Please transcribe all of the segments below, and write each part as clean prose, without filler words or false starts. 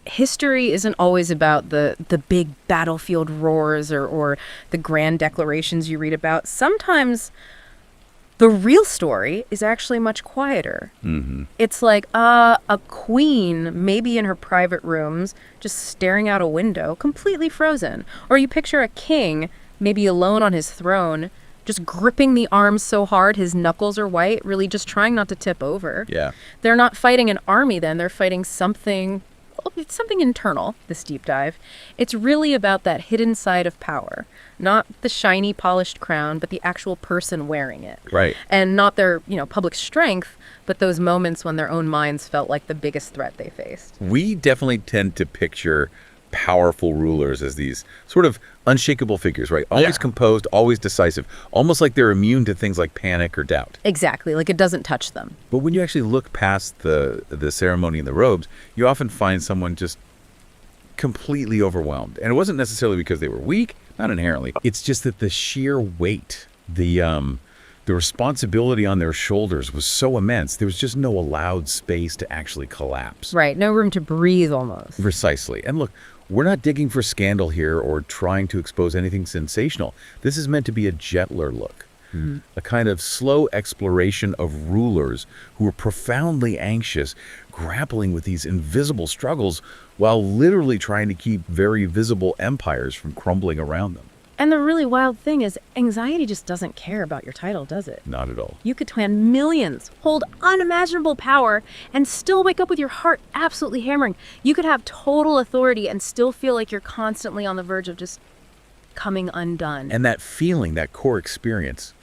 History isn't always about the big battlefield roars or the grand declarations you read about. Sometimes the real story is actually much quieter. It's like a queen, maybe in her private rooms, just staring out a window, completely frozen. Or you picture a king, maybe alone on his throne, just gripping the arms so hard his knuckles are white, really just trying not to tip over. Yeah. They're not fighting an army then, they're fighting something. It's something internal, this deep dive. It's really about that hidden side of power. Not the shiny, polished crown, but the actual person wearing it. Right. And not their, public strength, but those moments when their own minds felt like the biggest threat they faced. We definitely tend to picture powerful rulers as these sort of unshakable figures, right? Always composed, always decisive, almost like they're immune to things like panic or doubt. Exactly, like it doesn't touch them. But when you actually look past the ceremony and the robes, you often find someone just completely overwhelmed. And it wasn't necessarily because they were weak, not inherently. It's just that the sheer weight, the responsibility on their shoulders was so immense, there was just no allowed space to actually collapse. Right, no room to breathe almost. Precisely. And look, we're not digging for scandal here or trying to expose anything sensational. This is meant to be a gentler look, a kind of slow exploration of rulers who were profoundly anxious, grappling with these invisible struggles while literally trying to keep very visible empires from crumbling around them. And the really wild thing is, anxiety just doesn't care about your title, does it? Not at all. You could command millions, hold unimaginable power, and still wake up with your heart absolutely hammering. You could have total authority and still feel like you're constantly on the verge of just coming undone. And that feeling, that core experience,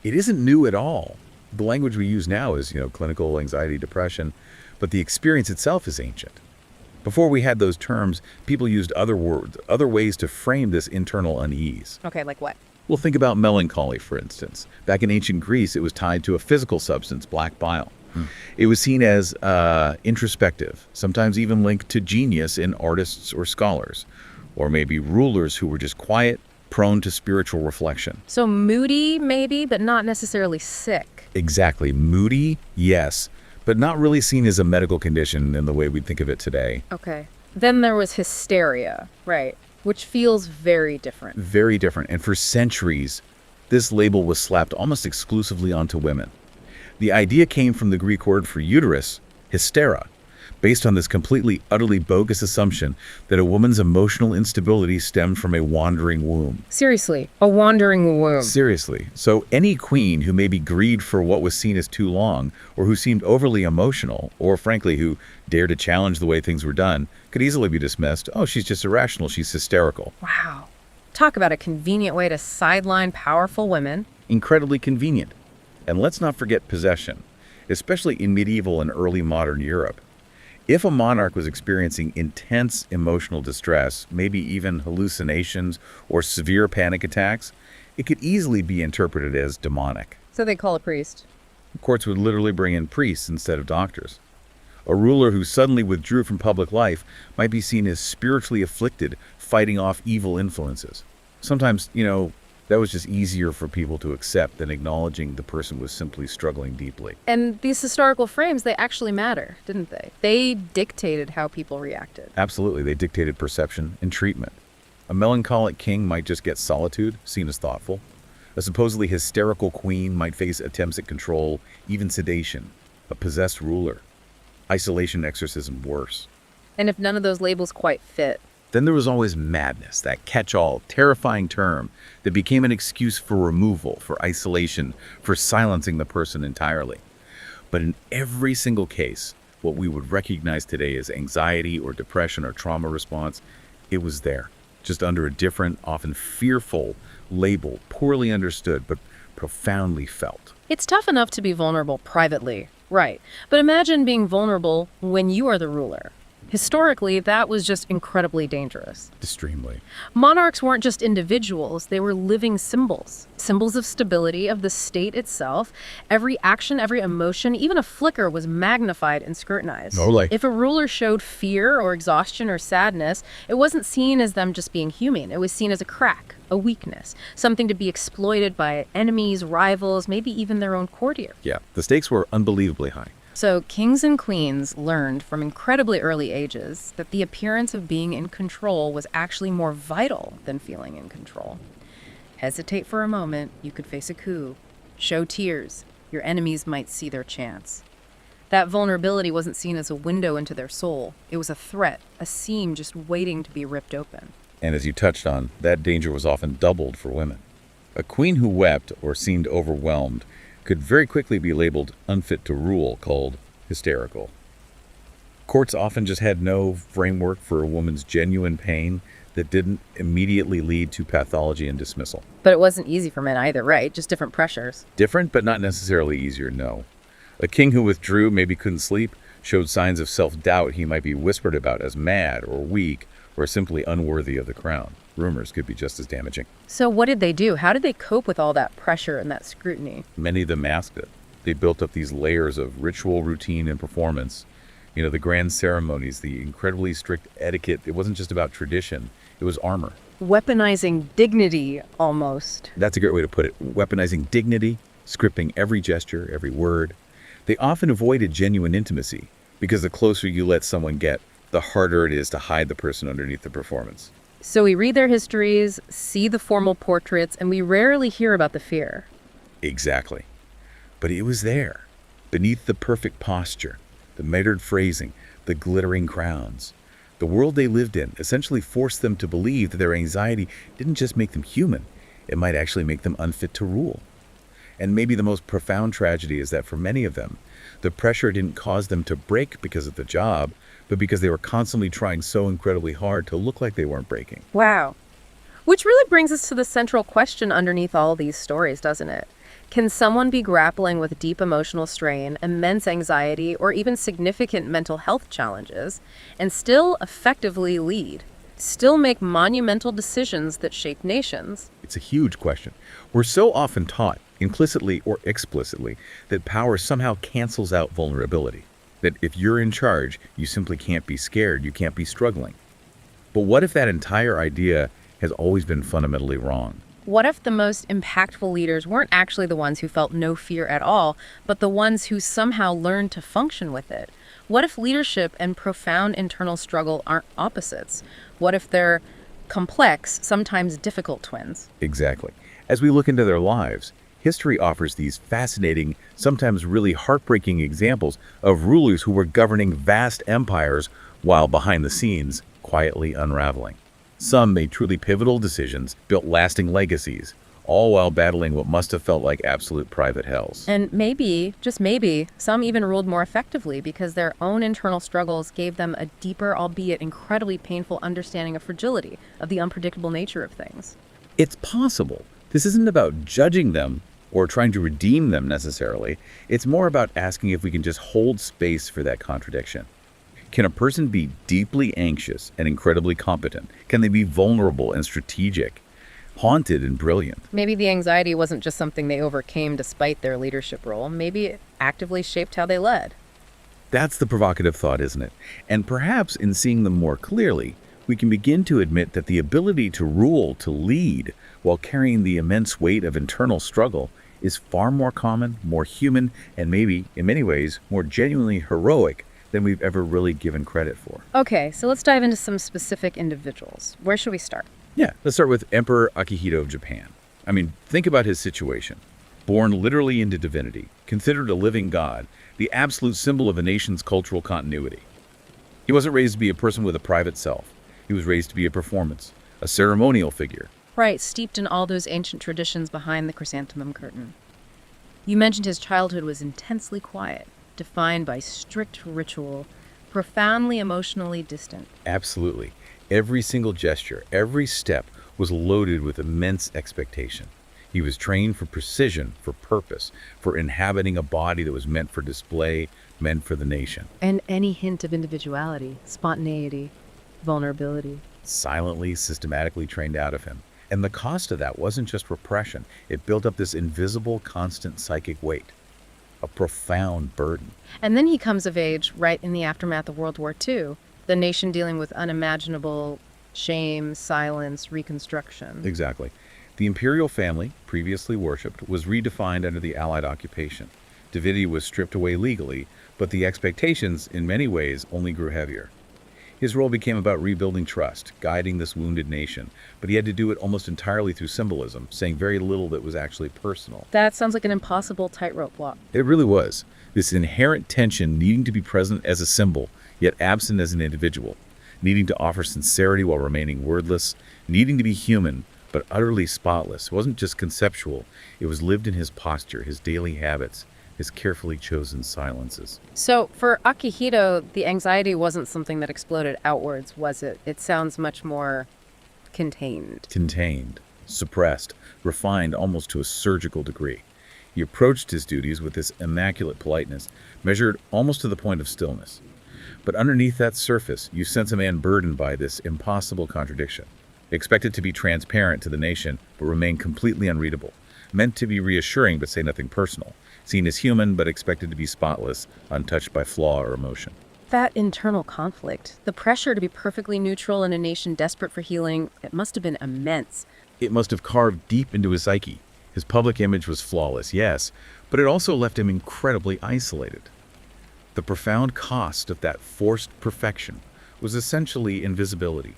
it isn't new at all. The language we use now is, clinical anxiety, depression, but the experience itself is ancient. Before we had those terms, people used other words, other ways to frame this internal unease. Okay, like what? Well, think about melancholy, for instance. Back in ancient Greece, it was tied to a physical substance, black bile. It was seen as introspective, sometimes even linked to genius in artists or scholars, or maybe rulers who were just quiet, prone to spiritual reflection. So moody, maybe, but not necessarily sick. Exactly. Moody, yes, but not really seen as a medical condition in the way we think of it today. Okay. Then there was hysteria, right, which feels very different. Very different. And for centuries, this label was slapped almost exclusively onto women. The idea came from the Greek word for uterus, hystera, based on this completely, utterly bogus assumption that a woman's emotional instability stemmed from a wandering womb. Seriously, a wandering womb. Seriously. So any queen who maybe grieved for what was seen as too long, or who seemed overly emotional, or frankly, who dared to challenge the way things were done, could easily be dismissed. Oh, she's just irrational, she's hysterical. Wow. Talk about a convenient way to sideline powerful women. Incredibly convenient. And let's not forget possession, especially in medieval and early modern Europe. If a monarch was experiencing intense emotional distress, maybe even hallucinations or severe panic attacks, it could easily be interpreted as demonic. So they call a priest. Courts would literally bring in priests instead of doctors. A ruler who suddenly withdrew from public life might be seen as spiritually afflicted, fighting off evil influences. Sometimes, that was just easier for people to accept than acknowledging the person was simply struggling deeply. And these historical frames, they actually matter, didn't they? They dictated how people reacted. Absolutely. They dictated perception and treatment. A melancholic king might just get solitude, seen as thoughtful. A supposedly hysterical queen might face attempts at control, even sedation. A possessed ruler. Isolation, exorcism, worse. And if none of those labels quite fit, then there was always madness, that catch-all, terrifying term that became an excuse for removal, for isolation, for silencing the person entirely. But in every single case, what we would recognize today as anxiety or depression or trauma response, it was there, just under a different, often fearful label, poorly understood, but profoundly felt. It's tough enough to be vulnerable privately, right? But imagine being vulnerable when you are the ruler. Historically, that was just incredibly dangerous. Extremely. Monarchs weren't just individuals, they were living symbols. Symbols of stability, of the state itself. Every action, every emotion, even a flicker was magnified and scrutinized. If a ruler showed fear or exhaustion or sadness, it wasn't seen as them just being human. It was seen as a crack, a weakness, something to be exploited by enemies, rivals, maybe even their own courtier. Yeah, the stakes were unbelievably high. So kings and queens learned from incredibly early ages that the appearance of being in control was actually more vital than feeling in control. Hesitate for a moment, you could face a coup. Show tears, your enemies might see their chance. That vulnerability wasn't seen as a window into their soul. It was a threat, a seam just waiting to be ripped open. And as you touched on, that danger was often doubled for women. A queen who wept or seemed overwhelmed could very quickly be labeled unfit to rule, called hysterical. Courts often just had no framework for a woman's genuine pain that didn't immediately lead to pathology and dismissal. But it wasn't easy for men either, right? Just different pressures. Different, but not necessarily easier, no. A king who withdrew, maybe couldn't sleep, showed signs of self-doubt he might be whispered about as mad or weak or simply unworthy of the crown. Rumors could be just as damaging. So what did they do? How did they cope with all that pressure and that scrutiny? Many of them masked it. They built up these layers of ritual, routine, and performance. You know, the grand ceremonies, the incredibly strict etiquette. It wasn't just about tradition. It was armor. Weaponizing dignity, almost. That's a great way to put it. Weaponizing dignity, scripting every gesture, every word. They often avoided genuine intimacy because the closer you let someone get, the harder it is to hide the person underneath the performance. So we read their histories, see the formal portraits, and we rarely hear about the fear. Exactly. But it was there, beneath the perfect posture, the measured phrasing, the glittering crowns. The world they lived in essentially forced them to believe that their anxiety didn't just make them human, it might actually make them unfit to rule. And maybe the most profound tragedy is that for many of them, the pressure didn't cause them to break because of the job, but because they were constantly trying so incredibly hard to look like they weren't breaking. Wow. Which really brings us to the central question underneath all these stories, doesn't it? Can someone be grappling with deep emotional strain, immense anxiety, or even significant mental health challenges, and still effectively lead? Still make monumental decisions that shape nations? It's a huge question. We're so often taught, implicitly or explicitly, that power somehow cancels out vulnerability. That if you're in charge, you simply can't be scared, you can't be struggling. But what if that entire idea has always been fundamentally wrong? What if the most impactful leaders weren't actually the ones who felt no fear at all, but the ones who somehow learned to function with it? What if leadership and profound internal struggle aren't opposites? What if they're complex, sometimes difficult twins? Exactly. As we look into their lives, history offers these fascinating, sometimes really heartbreaking examples of rulers who were governing vast empires while behind the scenes, quietly unraveling. Some made truly pivotal decisions, built lasting legacies, all while battling what must have felt like absolute private hells. And maybe, just maybe, some even ruled more effectively because their own internal struggles gave them a deeper, albeit incredibly painful understanding of fragility, of the unpredictable nature of things. It's possible. This isn't about judging them or trying to redeem them necessarily. It's more about asking if we can just hold space for that contradiction. Can a person be deeply anxious and incredibly competent? Can they be vulnerable and strategic, haunted and brilliant? Maybe the anxiety wasn't just something they overcame despite their leadership role. Maybe it actively shaped how they led. That's the provocative thought, isn't it? And perhaps in seeing them more clearly, we can begin to admit that the ability to rule, to lead, while carrying the immense weight of internal struggle is far more common, more human, and maybe, in many ways, more genuinely heroic than we've ever really given credit for. Okay, so let's dive into some specific individuals. Where should we start? Yeah, let's start with Emperor Akihito of Japan. I mean, think about his situation. Born literally into divinity, considered a living god, the absolute symbol of a nation's cultural continuity. He wasn't raised to be a person with a private self. He was raised to be a performance, a ceremonial figure. Right, steeped in all those ancient traditions behind the chrysanthemum curtain. You mentioned his childhood was intensely quiet, defined by strict ritual, profoundly emotionally distant. Absolutely. Every single gesture, every step was loaded with immense expectation. He was trained for precision, for purpose, for inhabiting a body that was meant for display, meant for the nation. And any hint of individuality, spontaneity, vulnerability. Silently, systematically trained out of him. And the cost of that wasn't just repression. It built up this invisible, constant psychic weight. A profound burden. And then he comes of age right in the aftermath of World War II, the nation dealing with unimaginable shame, silence, reconstruction. Exactly. The imperial family, previously worshipped, was redefined under the Allied occupation. Divinity was stripped away legally, but But the expectations, in many ways, only grew heavier. His role became about rebuilding trust, guiding this wounded nation, but he had to do it almost entirely through symbolism, saying very little that was actually personal. That sounds like an impossible tightrope walk. It really was. This inherent tension needing to be present as a symbol, yet absent as an individual, needing to offer sincerity while remaining wordless, needing to be human, but utterly spotless. It wasn't just conceptual, it was lived in his posture, his daily habits, his carefully chosen silences. So for Akihito, the anxiety wasn't something that exploded outwards, was it? It sounds much more contained. Contained, suppressed, refined almost to a surgical degree. He approached his duties with this immaculate politeness, measured almost to the point of stillness. But underneath that surface, you sense a man burdened by this impossible contradiction. Expected to be transparent to the nation, but remain completely unreadable. Meant to be reassuring, but say nothing personal. Seen as human, but expected to be spotless, untouched by flaw or emotion. That internal conflict, the pressure to be perfectly neutral in a nation desperate for healing, it must have been immense. It must have carved deep into his psyche. His public image was flawless, yes, but it also left him incredibly isolated. The profound cost of that forced perfection was essentially invisibility,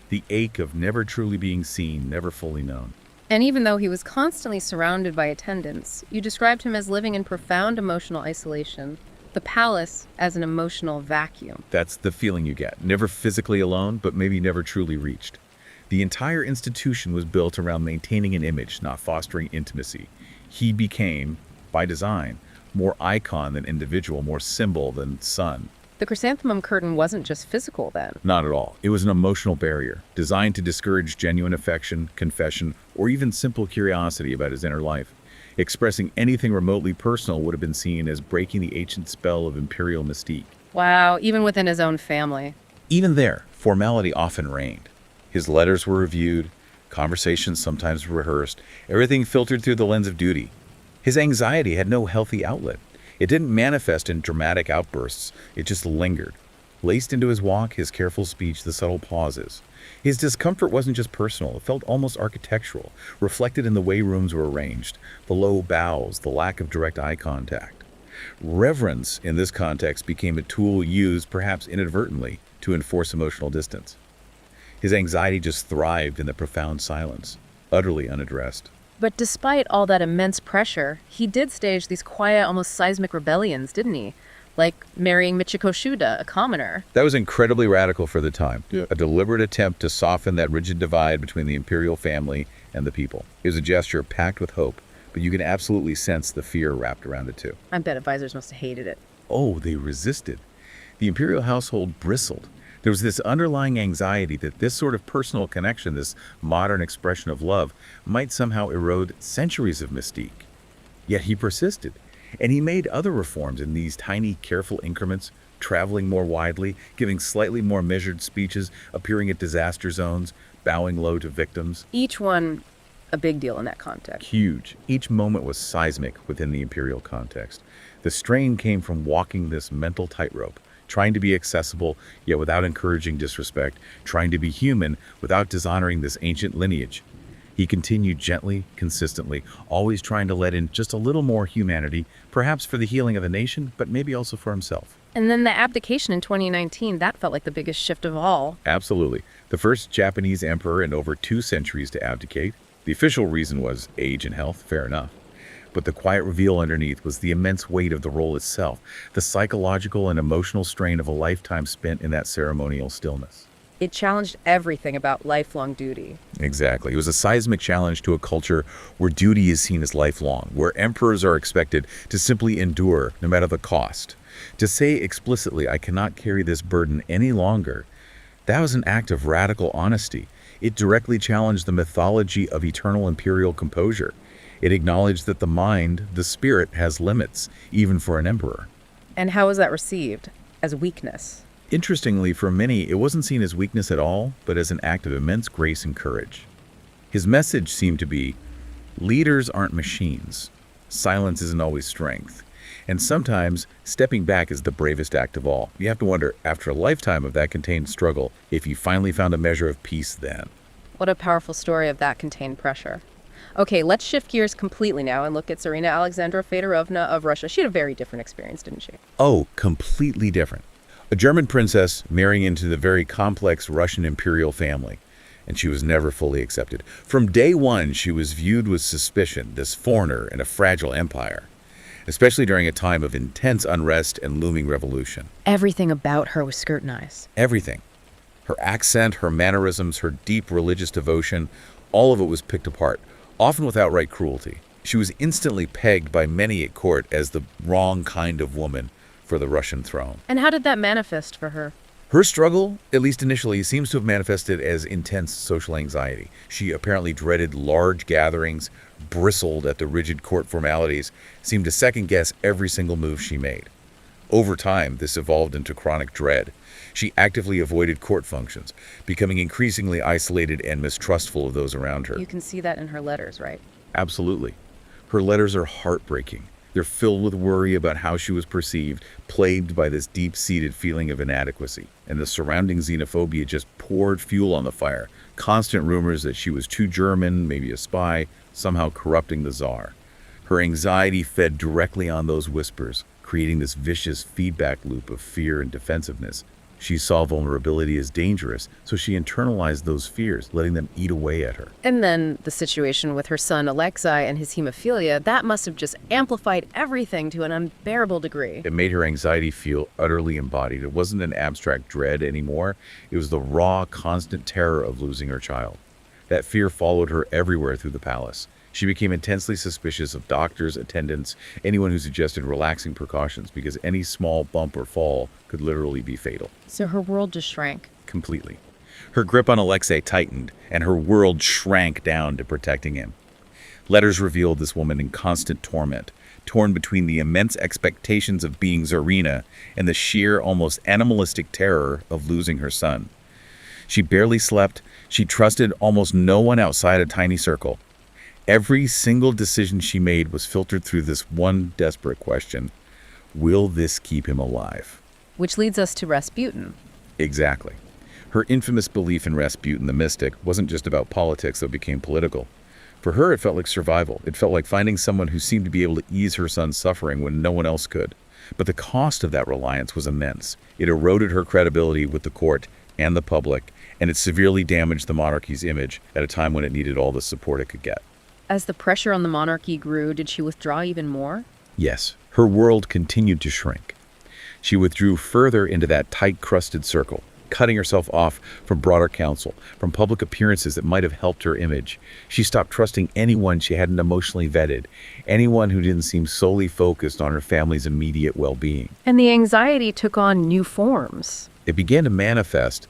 the ache of never truly being seen, never fully known. And even though he was constantly surrounded by attendants, you described him as living in profound emotional isolation, the palace as an emotional vacuum. That's the feeling you get. Never physically alone, but maybe never truly reached. The entire institution was built around maintaining an image, not fostering intimacy. He became, by design, more icon than individual, more symbol than sun. The chrysanthemum curtain wasn't just physical then. Not at all. It was an emotional barrier, designed to discourage genuine affection, confession, or even simple curiosity about his inner life. Expressing anything remotely personal would have been seen as breaking the ancient spell of imperial mystique. Wow, even within his own family. Even there, formality often reigned. His letters were reviewed, conversations sometimes rehearsed, everything filtered through the lens of duty. His anxiety had no healthy outlet. It didn't manifest in dramatic outbursts, it just lingered. Laced into his walk, his careful speech, the subtle pauses. His discomfort wasn't just personal, it felt almost architectural, reflected in the way rooms were arranged, the low bows, the lack of direct eye contact. Reverence, in this context, became a tool used, perhaps inadvertently, to enforce emotional distance. His anxiety just thrived in the profound silence, utterly unaddressed. But despite all that immense pressure, he did stage these quiet, almost seismic rebellions, didn't he? Like marrying Michiko Shuda, a commoner. That was incredibly radical for the time. Yeah. A deliberate attempt to soften that rigid divide between the imperial family and the people. It was a gesture packed with hope, but you can absolutely sense the fear wrapped around it too. I bet advisors must have hated it. Oh, they resisted. The imperial household bristled. There was this underlying anxiety that this sort of personal connection, this modern expression of love, might somehow erode centuries of mystique. Yet he persisted, and he made other reforms in these tiny, careful increments, traveling more widely, giving slightly more measured speeches, appearing at disaster zones, bowing low to victims. Each one a big deal in that context. Huge. Each moment was seismic within the imperial context. The strain came from walking this mental tightrope, trying to be accessible, yet without encouraging disrespect, trying to be human without dishonoring this ancient lineage. He continued gently, consistently, always trying to let in just a little more humanity, perhaps for the healing of the nation, but maybe also for himself. And then the abdication in 2019, that felt like the biggest shift of all. Absolutely. The first Japanese emperor in over 2 centuries to abdicate. The official reason was age and health, fair enough. But the quiet reveal underneath was the immense weight of the role itself, the psychological and emotional strain of a lifetime spent in that ceremonial stillness. It challenged everything about lifelong duty. Exactly. It was a seismic challenge to a culture where duty is seen as lifelong, where emperors are expected to simply endure no matter the cost. To say explicitly, I cannot carry this burden any longer, that was an act of radical honesty. It directly challenged the mythology of eternal imperial composure. It acknowledged that the mind, the spirit, has limits, even for an emperor. And how was that received? As weakness? Interestingly, for many, it wasn't seen as weakness at all, but as an act of immense grace and courage. His message seemed to be, leaders aren't machines. Silence isn't always strength. And sometimes, stepping back is the bravest act of all. You have to wonder, after a lifetime of that contained struggle, if you finally found a measure of peace then. What a powerful story of that contained pressure. Okay, let's shift gears completely now and look at Tsarina Alexandra Fedorovna of Russia. She had a very different experience, didn't she? Oh, completely different. A German princess marrying into the very complex Russian imperial family, and she was never fully accepted. From day one, she was viewed with suspicion, this foreigner in a fragile empire, especially during a time of intense unrest and looming revolution. Everything about her was scrutinized. Everything. Her accent, her mannerisms, her deep religious devotion, all of it was picked apart, often with outright cruelty. She was instantly pegged by many at court as the wrong kind of woman for the Russian throne. And how did that manifest for her? Her struggle, at least initially, seems to have manifested as intense social anxiety. She apparently dreaded large gatherings, bristled at the rigid court formalities, seemed to second-guess every single move she made. Over time, this evolved into chronic dread. She actively avoided court functions, becoming increasingly isolated and mistrustful of those around her. You can see that in her letters, right? Absolutely. Her letters are heartbreaking. They're filled with worry about how she was perceived, plagued by this deep-seated feeling of inadequacy. And the surrounding xenophobia just poured fuel on the fire. Constant rumors that she was too German, maybe a spy, somehow corrupting the Tsar. Her anxiety fed directly on those whispers, creating this vicious feedback loop of fear and defensiveness. She saw vulnerability as dangerous, so she internalized those fears, letting them eat away at her. And then the situation with her son Alexei and his hemophilia, that must have just amplified everything to an unbearable degree. It made her anxiety feel utterly embodied. It wasn't an abstract dread anymore. It was the raw, constant terror of losing her child. That fear followed her everywhere through the palace. She became intensely suspicious of doctors, attendants, anyone who suggested relaxing precautions, because any small bump or fall could literally be fatal. So her world just shrank. Completely. Her grip on Alexei tightened, and her world shrank down to protecting him. Letters revealed this woman in constant torment, torn between the immense expectations of being Tsarina and the sheer, almost animalistic terror of losing her son. She barely slept. She trusted almost no one outside a tiny circle. Every single decision she made was filtered through this one desperate question: will this keep him alive? Which leads us to Rasputin. Exactly. Her infamous belief in Rasputin the mystic wasn't just about politics that became political. For her, it felt like survival. It felt like finding someone who seemed to be able to ease her son's suffering when no one else could. But the cost of that reliance was immense. It eroded her credibility with the court and the public, and it severely damaged the monarchy's image at a time when it needed all the support it could get. As the pressure on the monarchy grew, did she withdraw even more? Yes, her world continued to shrink. She withdrew further into that tight-crusted circle, cutting herself off from broader counsel, from public appearances that might have helped her image. She stopped trusting anyone she hadn't emotionally vetted, anyone who didn't seem solely focused on her family's immediate well-being. And the anxiety took on new forms. It began to manifest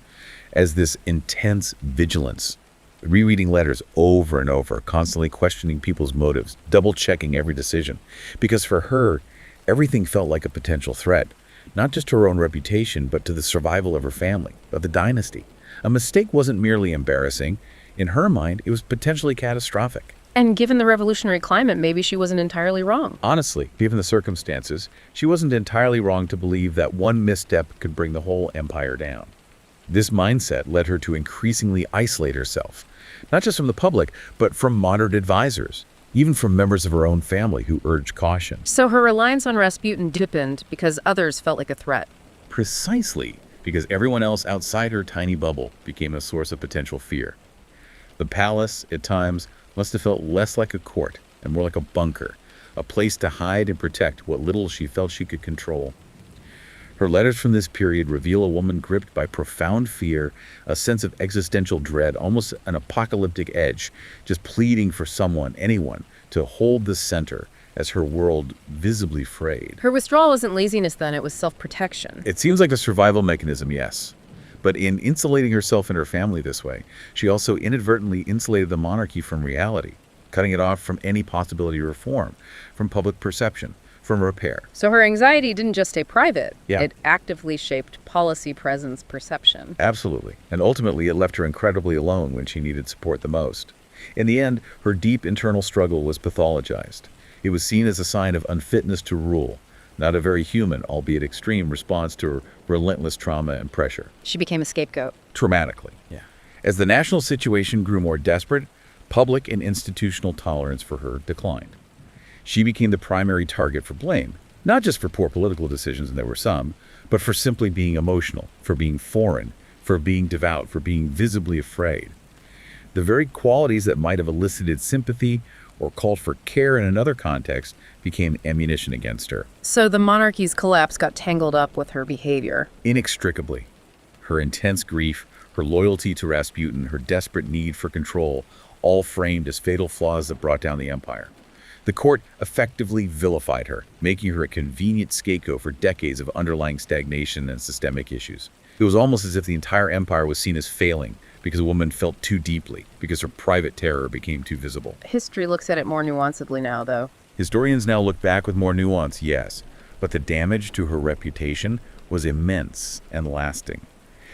as this intense vigilance, rereading letters over and over, constantly questioning people's motives, double-checking every decision. Because for her, everything felt like a potential threat, not just to her own reputation, but to the survival of her family, of the dynasty. A mistake wasn't merely embarrassing. In her mind, it was potentially catastrophic. And given the revolutionary climate, maybe she wasn't entirely wrong. Honestly, given the circumstances, she wasn't entirely wrong to believe that one misstep could bring the whole empire down. This mindset led her to increasingly isolate herself, not just from the public, but from modern advisors, even from members of her own family who urged caution. So her reliance on Rasputin deepened because others felt like a threat. Precisely because everyone else outside her tiny bubble became a source of potential fear. The palace, at times, must have felt less like a court and more like a bunker, a place to hide and protect what little she felt she could control. Her letters from this period reveal a woman gripped by profound fear, a sense of existential dread, almost an apocalyptic edge, just pleading for someone, anyone, to hold the center as her world visibly frayed. Her withdrawal wasn't laziness then, it was self-protection. It seems like a survival mechanism, yes. But in insulating herself and her family this way, she also inadvertently insulated the monarchy from reality, cutting it off from any possibility of reform, from public perception, from repair. So her anxiety didn't just stay private. Yeah. It actively shaped policy, presence, perception. Absolutely. And ultimately, it left her incredibly alone when she needed support the most. In the end, her deep internal struggle was pathologized. It was seen as a sign of unfitness to rule, not a very human, albeit extreme, response to her relentless trauma and pressure. She became a scapegoat. Traumatically. Yeah. As the national situation grew more desperate, Public and institutional tolerance for her declined. She became the primary target for blame, not just for poor political decisions, and there were some, but for simply being emotional, for being foreign, for being devout, for being visibly afraid. The very qualities that might have elicited sympathy or called for care in another context became ammunition against her. So the monarchy's collapse got tangled up with her behavior. Inextricably. Her intense grief, her loyalty to Rasputin, her desperate need for control, all framed as fatal flaws that brought down the empire. The court effectively vilified her, making her a convenient scapegoat for decades of underlying stagnation and systemic issues. It was almost as if the entire empire was seen as failing because a woman felt too deeply, because her private terror became too visible. History looks at it more nuancedly now, though. Historians now look back with more nuance, yes, but the damage to her reputation was immense and lasting.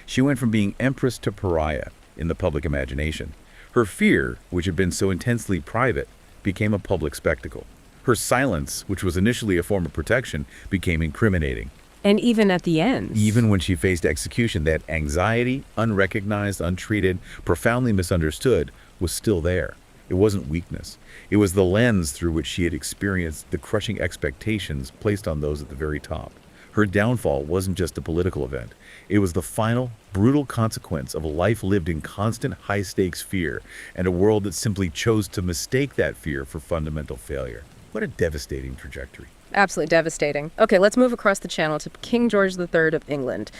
She went from being empress to pariah in the public imagination. Her fear, which had been so intensely private, became a public spectacle. Her silence, which was initially a form of protection, became incriminating. And even at the end. Even when she faced execution, that anxiety, unrecognized, untreated, profoundly misunderstood, was still there. It wasn't weakness. It was the lens through which she had experienced the crushing expectations placed on those at the very top. Her downfall wasn't just a political event. It was the final, brutal consequence of a life lived in constant high-stakes fear and a world that simply chose to mistake that fear for fundamental failure. What a devastating trajectory. Absolutely devastating. Okay, let's move across the channel to King George III of England.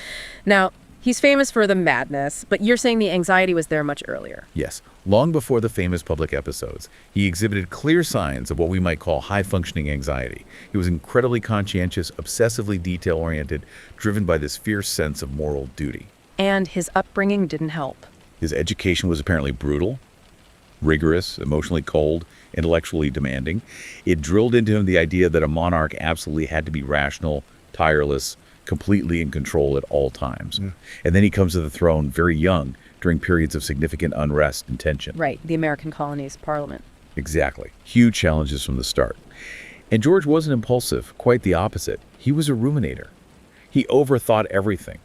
Now, he's famous for the madness, but you're saying the anxiety was there much earlier. Yes. Long before the famous public episodes, he exhibited clear signs of what we might call high-functioning anxiety. He was incredibly conscientious, obsessively detail-oriented, driven by this fierce sense of moral duty. And his upbringing didn't help. His education was apparently brutal, rigorous, emotionally cold, intellectually demanding. It drilled into him the idea that a monarch absolutely had to be rational, tireless, completely in control at all times. And then he comes to the throne very young, during periods of significant unrest and tension. Right, the American colonies parliament. Exactly. Huge challenges from the start. And George wasn't impulsive, quite the opposite. He was a ruminator. He overthought everything.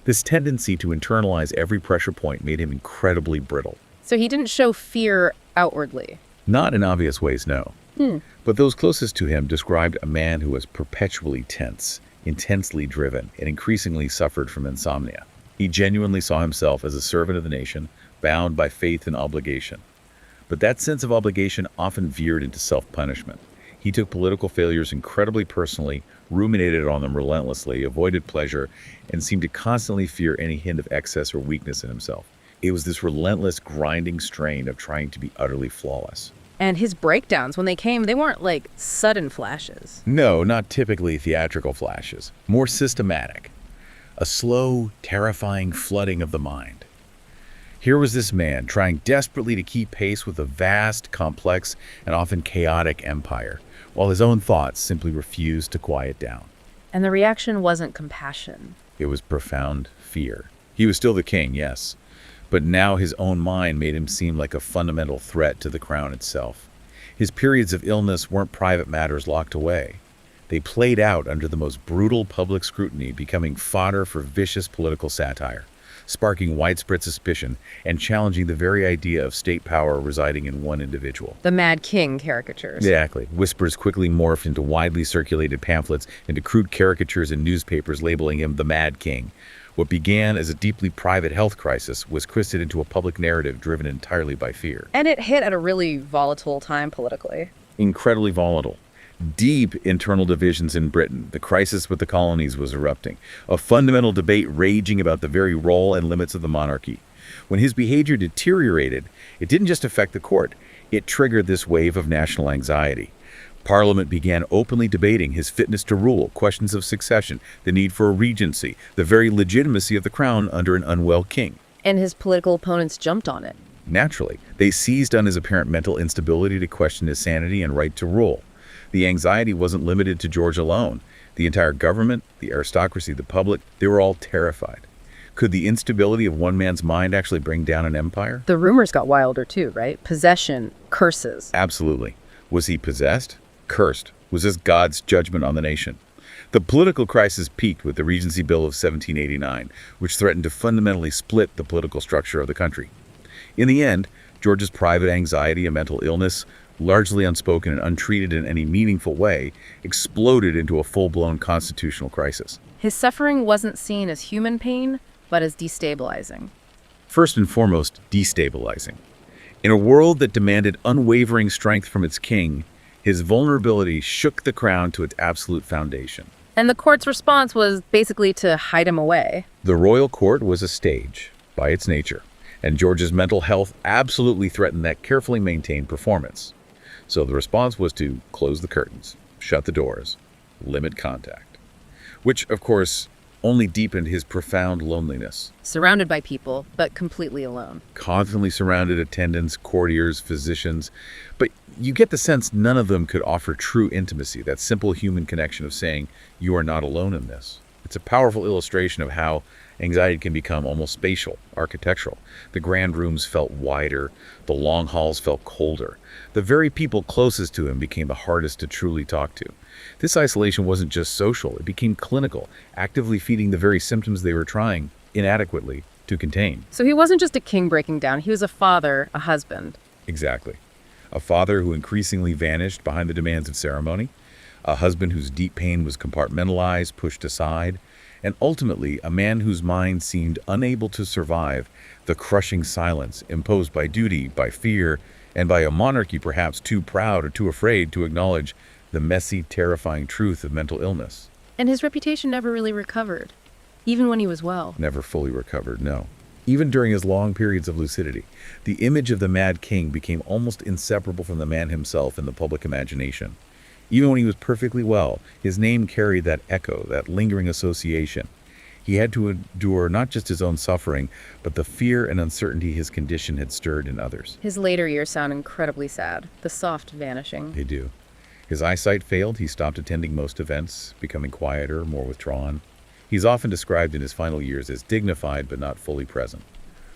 This tendency to internalize every pressure point made him incredibly brittle. So he didn't show fear outwardly. Not in obvious ways, no. But those closest to him described a man who was perpetually tense, intensely driven, and increasingly suffered from insomnia. He genuinely saw himself as a servant of the nation, bound by faith and obligation. But that sense of obligation often veered into self-punishment. He took political failures incredibly personally, ruminated on them relentlessly, avoided pleasure, and seemed to constantly fear any hint of excess or weakness in himself. It was this relentless, grinding strain of trying to be utterly flawless. And his breakdowns, when they came, they weren't like sudden flashes. No, not typically theatrical flashes. More systematic. A slow, terrifying flooding of the mind. Here was this man trying desperately to keep pace with a vast, complex, and often chaotic empire, while his own thoughts simply refused to quiet down. And the reaction wasn't compassion. It was profound fear. He was still the king, yes, but now his own mind made him seem like a fundamental threat to the crown itself. His periods of illness weren't private matters locked away. They played out under the most brutal public scrutiny, becoming fodder for vicious political satire, sparking widespread suspicion and challenging the very idea of state power residing in one individual. The Mad King caricatures. Exactly. Whispers quickly morphed into widely circulated pamphlets, into crude caricatures in newspapers labeling him the Mad King. What began as a deeply private health crisis was twisted into a public narrative driven entirely by fear. And it hit at a really volatile time politically. Incredibly volatile. Deep internal divisions in Britain. The crisis with the colonies was erupting. A fundamental debate raging about the very role and limits of the monarchy. When his behavior deteriorated, it didn't just affect the court. It triggered this wave of national anxiety. Parliament began openly debating his fitness to rule, questions of succession, the need for a regency, the very legitimacy of the crown under an unwell king. And his political opponents jumped on it. Naturally, they seized on his apparent mental instability to question his sanity and right to rule. The anxiety wasn't limited to George alone. The entire government, the aristocracy, the public, they were all terrified. Could the instability of one man's mind actually bring down an empire? The rumors got wilder too, right? Possession, curses. Absolutely. Was he possessed? Cursed? Was this God's judgment on the nation? The political crisis peaked with the Regency Bill of 1789, which threatened to fundamentally split the political structure of the country. In the end, George's private anxiety and mental illness, largely unspoken and untreated in any meaningful way, exploded into a full-blown constitutional crisis. His suffering wasn't seen as human pain, but as destabilizing. First and foremost, destabilizing. In a world that demanded unwavering strength from its king, his vulnerability shook the crown to its absolute foundation. And the court's response was basically to hide him away. The royal court was a stage, by its nature, and George's mental health absolutely threatened that carefully maintained performance. So the response was to close the curtains, shut the doors, limit contact, which, of course, only deepened his profound loneliness. Surrounded by people, but completely alone. Constantly surrounded attendants, courtiers, physicians, but you get the sense none of them could offer true intimacy, that simple human connection of saying, you are not alone in this. It's a powerful illustration of how anxiety can become almost spatial, architectural. The grand rooms felt wider, the long halls felt colder. The very people closest to him became the hardest to truly talk to. This isolation wasn't just social, it became clinical, actively feeding the very symptoms they were trying, inadequately, to contain. So he wasn't just a king breaking down, he was a father, a husband. Exactly. A father who increasingly vanished behind the demands of ceremony, a husband whose deep pain was compartmentalized, pushed aside, and ultimately a man whose mind seemed unable to survive the crushing silence imposed by duty, by fear, and by a monarchy perhaps too proud or too afraid to acknowledge the messy, terrifying truth of mental illness. And his reputation never really recovered, even when he was well. Never fully recovered, no. Even during his long periods of lucidity, the image of the Mad King became almost inseparable from the man himself in the public imagination. Even when he was perfectly well, his name carried that echo, that lingering association. He had to endure not just his own suffering, but the fear and uncertainty his condition had stirred in others. His later years sound incredibly sad, the soft vanishing. They do. His eyesight failed, he stopped attending most events, becoming quieter, more withdrawn. He's often described in his final years as dignified but not fully present.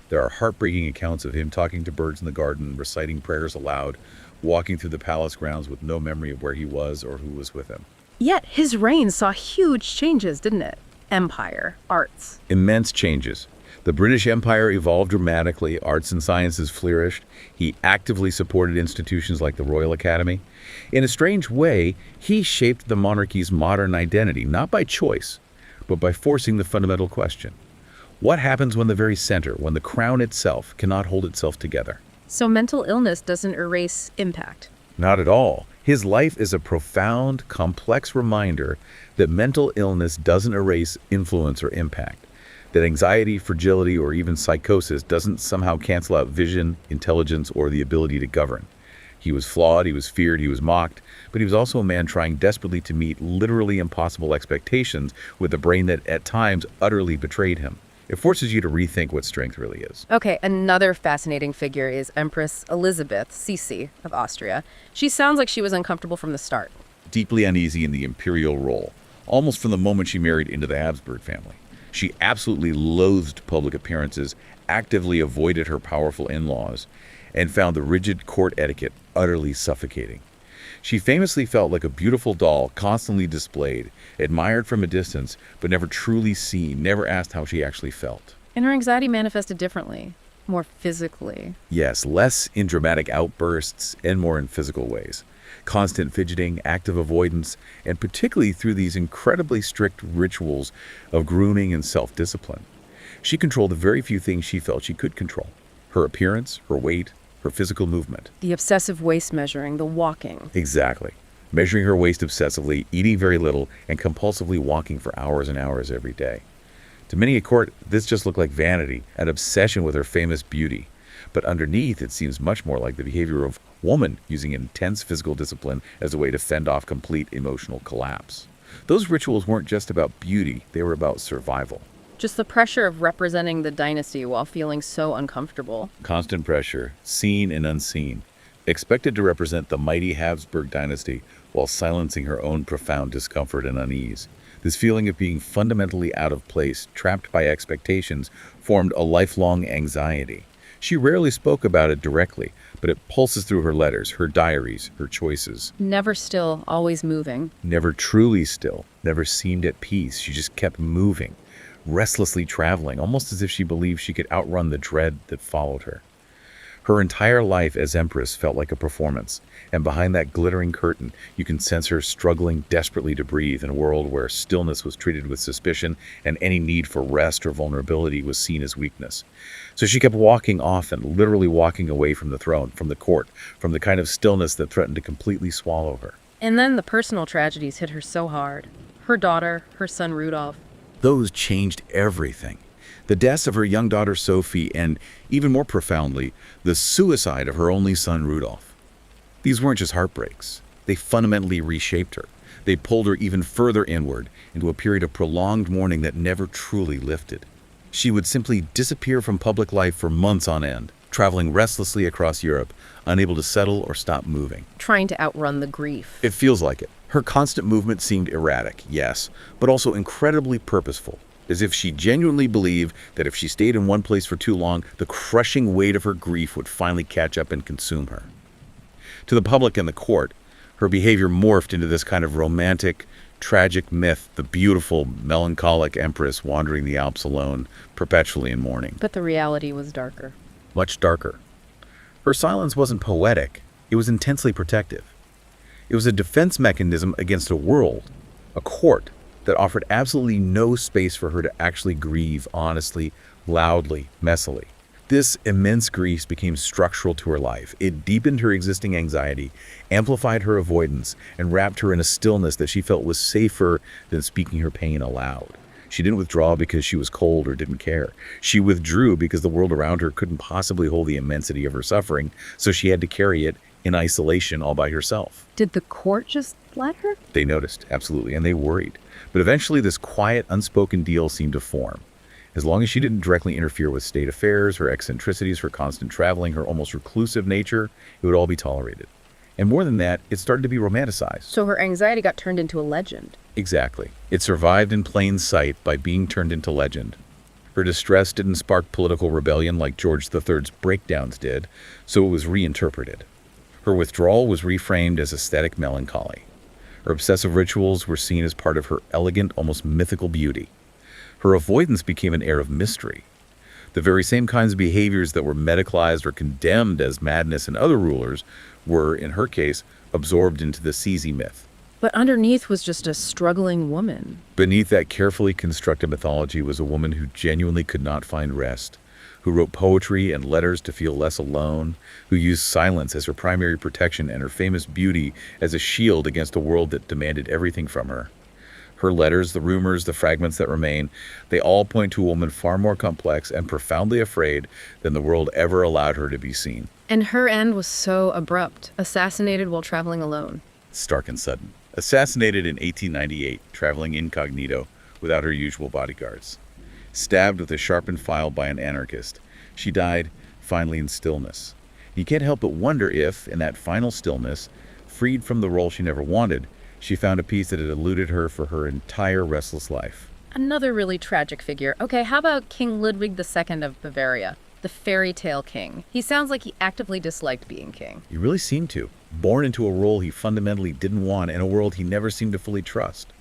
There are heartbreaking accounts of him talking to birds in the garden, reciting prayers aloud, walking through the palace grounds with no memory of where he was or who was with him. Yet his reign saw huge changes, didn't it? Empire, arts. Immense changes. The British Empire evolved dramatically, arts and sciences flourished. He actively supported institutions like the Royal Academy. In a strange way, he shaped the monarchy's modern identity, not by choice, but by forcing the fundamental question. What happens when the very center, when the crown itself, cannot hold itself together? So mental illness doesn't erase impact. Not at all. His life is a profound, complex reminder that mental illness doesn't erase influence or impact, that anxiety, fragility, or even psychosis doesn't somehow cancel out vision, intelligence, or the ability to govern. He was flawed, he was feared, he was mocked, but he was also a man trying desperately to meet literally impossible expectations with a brain that at times utterly betrayed him. It forces you to rethink what strength really is. Okay, another fascinating figure is Empress Elizabeth, Sisi of Austria. She sounds like she was uncomfortable from the start. Deeply uneasy in the imperial role, almost from the moment she married into the Habsburg family. She absolutely loathed public appearances, actively avoided her powerful in-laws, and found the rigid court etiquette utterly suffocating. She famously felt like a beautiful doll, constantly displayed, admired from a distance, but never truly seen, never asked how she actually felt. And her anxiety manifested differently, more physically. Yes, less in dramatic outbursts and more in physical ways. Constant fidgeting, active avoidance, and particularly through these incredibly strict rituals of grooming and self-discipline. She controlled the very few things she felt she could control: her appearance, her weight, her physical movement. The obsessive waist measuring, the walking. Exactly. Measuring her waist obsessively, eating very little, and compulsively walking for hours and hours every day. To many at court, this just looked like vanity, an obsession with her famous beauty. But underneath, it seems much more like the behavior of a woman using intense physical discipline as a way to fend off complete emotional collapse. Those rituals weren't just about beauty, they were about survival. Just the pressure of representing the dynasty while feeling so uncomfortable. Constant pressure, seen and unseen. Expected to represent the mighty Habsburg dynasty while silencing her own profound discomfort and unease. This feeling of being fundamentally out of place, trapped by expectations, formed a lifelong anxiety. She rarely spoke about it directly, but it pulses through her letters, her diaries, her choices. Never still, always moving. Never truly still, never seemed at peace. She just kept moving, restlessly traveling, almost as if she believed she could outrun the dread that followed her. Her entire life as empress felt like a performance, and behind that glittering curtain, you can sense her struggling desperately to breathe in a world where stillness was treated with suspicion and any need for rest or vulnerability was seen as weakness. So she kept walking often, literally walking away from the throne, from the court, from the kind of stillness that threatened to completely swallow her. And then the personal tragedies hit her so hard. Her daughter, her son Rudolph. Those changed everything. The deaths of her young daughter Sophie, and even more profoundly, the suicide of her only son Rudolph. These weren't just heartbreaks. They fundamentally reshaped her. They pulled her even further inward into a period of prolonged mourning that never truly lifted. She would simply disappear from public life for months on end, traveling restlessly across Europe, unable to settle or stop moving. Trying to outrun the grief. It feels like it. Her constant movement seemed erratic, yes, but also incredibly purposeful. As if she genuinely believed that if she stayed in one place for too long, the crushing weight of her grief would finally catch up and consume her. To the public and the court, her behavior morphed into this kind of romantic, tragic myth, the beautiful, melancholic empress wandering the Alps alone, perpetually in mourning. But the reality was darker. Much darker. Her silence wasn't poetic, it was intensely protective. It was a defense mechanism against a world, a court, that offered absolutely no space for her to actually grieve honestly, loudly, messily. This immense grief became structural to her life. It deepened her existing anxiety, amplified her avoidance, and wrapped her in a stillness that she felt was safer than speaking her pain aloud. She didn't withdraw because she was cold or didn't care. She withdrew because the world around her couldn't possibly hold the immensity of her suffering, so she had to carry it in isolation all by herself. Did the court just let her? They noticed, absolutely, and they worried. But eventually this quiet, unspoken deal seemed to form. As long as she didn't directly interfere with state affairs, her eccentricities, her constant traveling, her almost reclusive nature, it would all be tolerated. And more than that, it started to be romanticized. So her anxiety got turned into a legend. Exactly. It survived in plain sight by being turned into legend. Her distress didn't spark political rebellion like George III's breakdowns did, so it was reinterpreted. Her withdrawal was reframed as aesthetic melancholy. Her obsessive rituals were seen as part of her elegant, almost mythical beauty. Her avoidance became an air of mystery. The very same kinds of behaviors that were medicalized or condemned as madness in other rulers were, in her case, absorbed into the Sisi myth. But underneath was just a struggling woman. Beneath that carefully constructed mythology was a woman who genuinely could not find rest, who wrote poetry and letters to feel less alone, who used silence as her primary protection and her famous beauty as a shield against a world that demanded everything from her. Her letters, the rumors, the fragments that remain, they all point to a woman far more complex and profoundly afraid than the world ever allowed her to be seen. And her end was so abrupt, assassinated while traveling alone. Stark and sudden. Assassinated in 1898, traveling incognito without her usual bodyguards. Stabbed with a sharpened file by an anarchist, she died finally in stillness. You can't help but wonder if, in that final stillness, freed from the role she never wanted, she found a peace that had eluded her for her entire restless life. Another really tragic figure. Okay, how about King Ludwig II of Bavaria? The fairy tale king. He sounds like he actively disliked being king. He really seemed to. Born into a role he fundamentally didn't want in a world he never seemed to fully trust.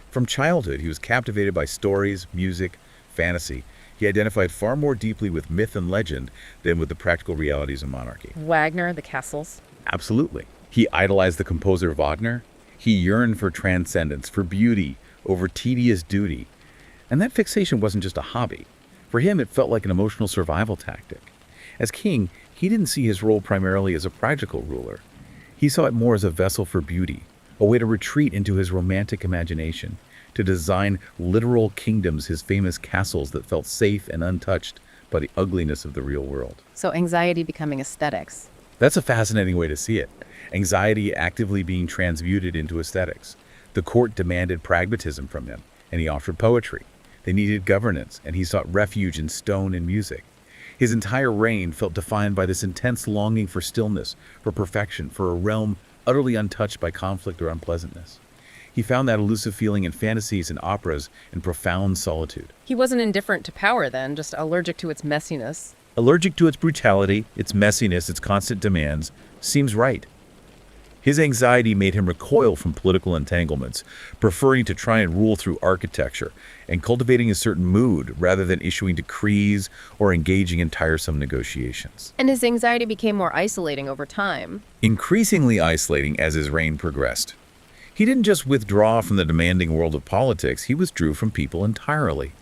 From childhood, he was captivated by stories, music, fantasy. He identified far more deeply with myth and legend than with the practical realities of monarchy. Wagner, the castles. Absolutely. He idolized the composer Wagner. He yearned for transcendence, for beauty, over tedious duty. And that fixation wasn't just a hobby. For him, it felt like an emotional survival tactic. As king, he didn't see his role primarily as a practical ruler. He saw it more as a vessel for beauty, a way to retreat into his romantic imagination, to design literal kingdoms, his famous castles that felt safe and untouched by the ugliness of the real world. So anxiety becoming aesthetics. That's a fascinating way to see it. Anxiety actively being transmuted into aesthetics. The court demanded pragmatism from him, and he offered poetry. They needed governance, and he sought refuge in stone and music. His entire reign felt defined by this intense longing for stillness, for perfection, for a realm utterly untouched by conflict or unpleasantness. He found that elusive feeling in fantasies and operas and profound solitude. He wasn't indifferent to power then, just allergic to its messiness. Allergic to its brutality, its messiness, its constant demands, seems right. His anxiety made him recoil from political entanglements, preferring to try and rule through architecture and cultivating a certain mood rather than issuing decrees or engaging in tiresome negotiations. And his anxiety became more isolating over time. Increasingly isolating as his reign progressed. He didn't just withdraw from the demanding world of politics, he withdrew from people entirely.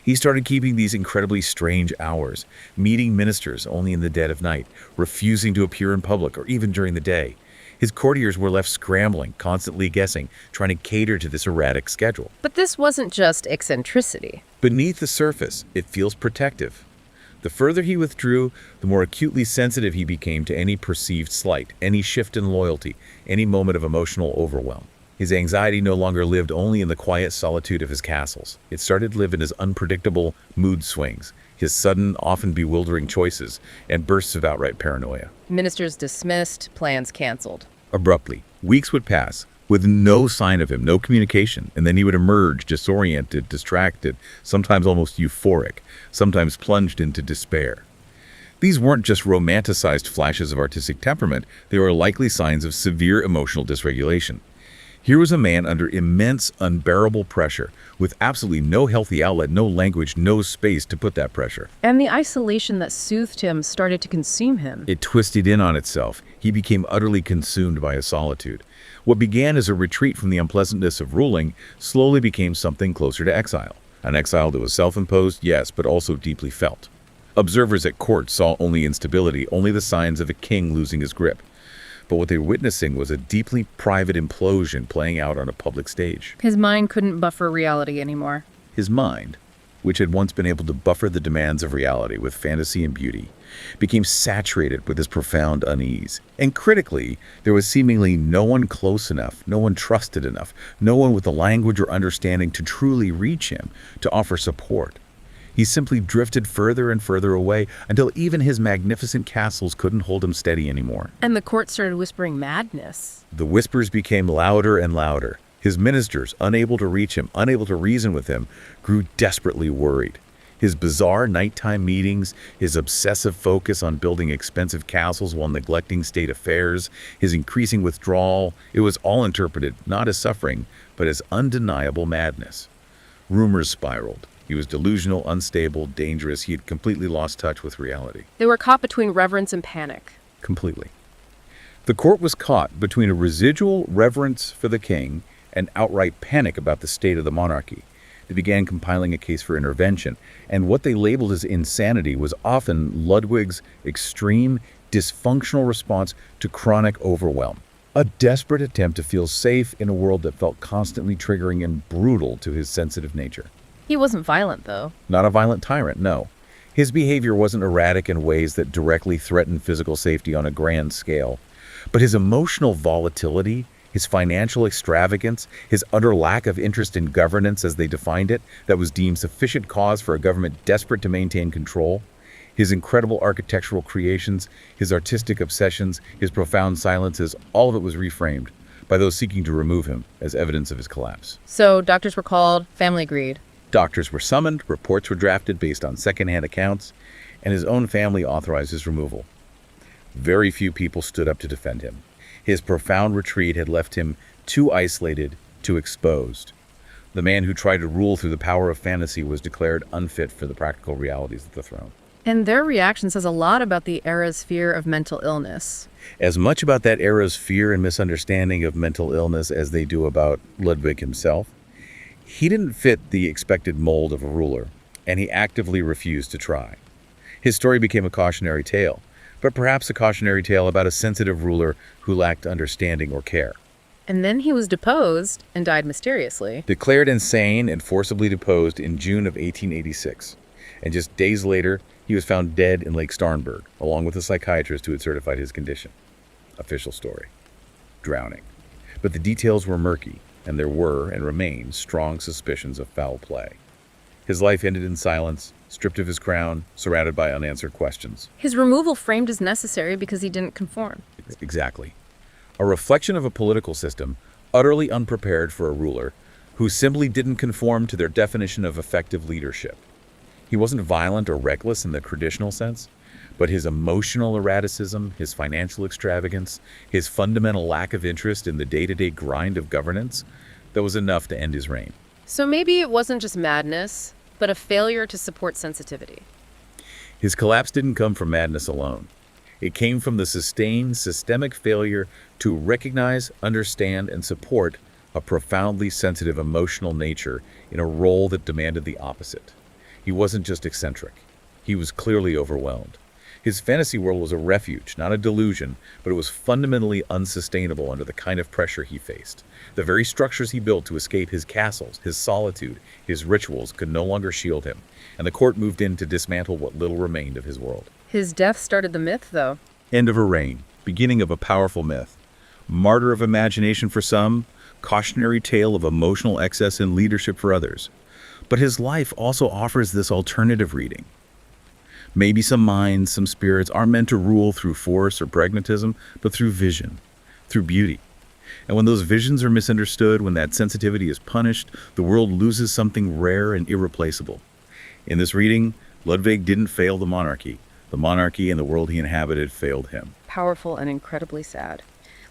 He started keeping these incredibly strange hours, meeting ministers only in the dead of night, refusing to appear in public or even during the day. His courtiers were left scrambling, constantly guessing, trying to cater to this erratic schedule. But this wasn't just eccentricity. Beneath the surface, it feels protective. The further he withdrew, the more acutely sensitive he became to any perceived slight, any shift in loyalty, any moment of emotional overwhelm. His anxiety no longer lived only in the quiet solitude of his castles. It started to live in his unpredictable mood swings, his sudden, often bewildering choices, and bursts of outright paranoia. Ministers dismissed, plans canceled. Abruptly, weeks would pass, with no sign of him, no communication, and then he would emerge disoriented, distracted, sometimes almost euphoric, sometimes plunged into despair. These weren't just romanticized flashes of artistic temperament, they were likely signs of severe emotional dysregulation. Here was a man under immense, unbearable pressure, with absolutely no healthy outlet, no language, no space to put that pressure. And the isolation that soothed him started to consume him. It twisted in on itself. He became utterly consumed by his solitude. What began as a retreat from the unpleasantness of ruling slowly became something closer to exile. An exile that was self-imposed, yes, but also deeply felt. Observers at court saw only instability, only the signs of a king losing his grip. But what they were witnessing was a deeply private implosion playing out on a public stage. His mind couldn't buffer reality anymore. His mind, which had once been able to buffer the demands of reality with fantasy and beauty, became saturated with his profound unease. And critically, there was seemingly no one close enough, no one trusted enough, no one with the language or understanding to truly reach him, to offer support. He simply drifted further and further away until even his magnificent castles couldn't hold him steady anymore. And the court started whispering madness. The whispers became louder and louder. His ministers, unable to reach him, unable to reason with him, grew desperately worried. His bizarre nighttime meetings, his obsessive focus on building expensive castles while neglecting state affairs, his increasing withdrawal, it was all interpreted not as suffering, but as undeniable madness. Rumors spiraled. He was delusional, unstable, dangerous. He had completely lost touch with reality. They were caught between reverence and panic. Completely. The court was caught between a residual reverence for the king and outright panic about the state of the monarchy. They began compiling a case for intervention, and what they labeled as insanity was often Ludwig's extreme, dysfunctional response to chronic overwhelm. A desperate attempt to feel safe in a world that felt constantly triggering and brutal to his sensitive nature. He wasn't violent, though. Not a violent tyrant, no. His behavior wasn't erratic in ways that directly threatened physical safety on a grand scale. But his emotional volatility, his financial extravagance, his utter lack of interest in governance as they defined it, that was deemed sufficient cause for a government desperate to maintain control, his incredible architectural creations, his artistic obsessions, his profound silences, all of it was reframed by those seeking to remove him as evidence of his collapse. So doctors were called, family agreed. Doctors were summoned, reports were drafted based on second-hand accounts, and his own family authorized his removal. Very few people stood up to defend him. His profound retreat had left him too isolated, too exposed. The man who tried to rule through the power of fantasy was declared unfit for the practical realities of the throne. And their reaction says a lot about the era's fear of mental illness. As much about that era's fear and misunderstanding of mental illness as they do about Ludwig himself. He didn't fit the expected mold of a ruler, and he actively refused to try. His story became a cautionary tale, but perhaps a cautionary tale about a sensitive ruler who lacked understanding or care. And then he was deposed and died mysteriously. Declared insane and forcibly deposed in June of 1886. And just days later, he was found dead in Lake Starnberg, along with a psychiatrist who had certified his condition. Official story. Drowning. But the details were murky, and there were, and remain, strong suspicions of foul play. His life ended in silence, stripped of his crown, surrounded by unanswered questions. His removal framed as necessary because he didn't conform. Exactly. A reflection of a political system utterly unprepared for a ruler who simply didn't conform to their definition of effective leadership. He wasn't violent or reckless in the traditional sense, But his emotional erraticism, his financial extravagance, his fundamental lack of interest in the day-to-day grind of governance, that was enough to end his reign. So maybe it wasn't just madness, but a failure to support sensitivity. His collapse didn't come from madness alone. It came from the sustained, systemic failure to recognize, understand, and support a profoundly sensitive emotional nature in a role that demanded the opposite. He wasn't just eccentric. He was clearly overwhelmed. His fantasy world was a refuge, not a delusion, but it was fundamentally unsustainable under the kind of pressure he faced. The very structures he built to escape his castles, his solitude, his rituals could no longer shield him, and the court moved in to dismantle what little remained of his world. His death started the myth, though. End of a reign, beginning of a powerful myth. Martyr of imagination for some, cautionary tale of emotional excess in leadership for others. But his life also offers this alternative reading. Maybe some minds, some spirits aren't meant to rule through force or pragmatism, but through vision, through beauty. And when those visions are misunderstood, when that sensitivity is punished, the world loses something rare and irreplaceable. In this reading, Ludwig didn't fail the monarchy. The monarchy and the world he inhabited failed him. Powerful and incredibly sad.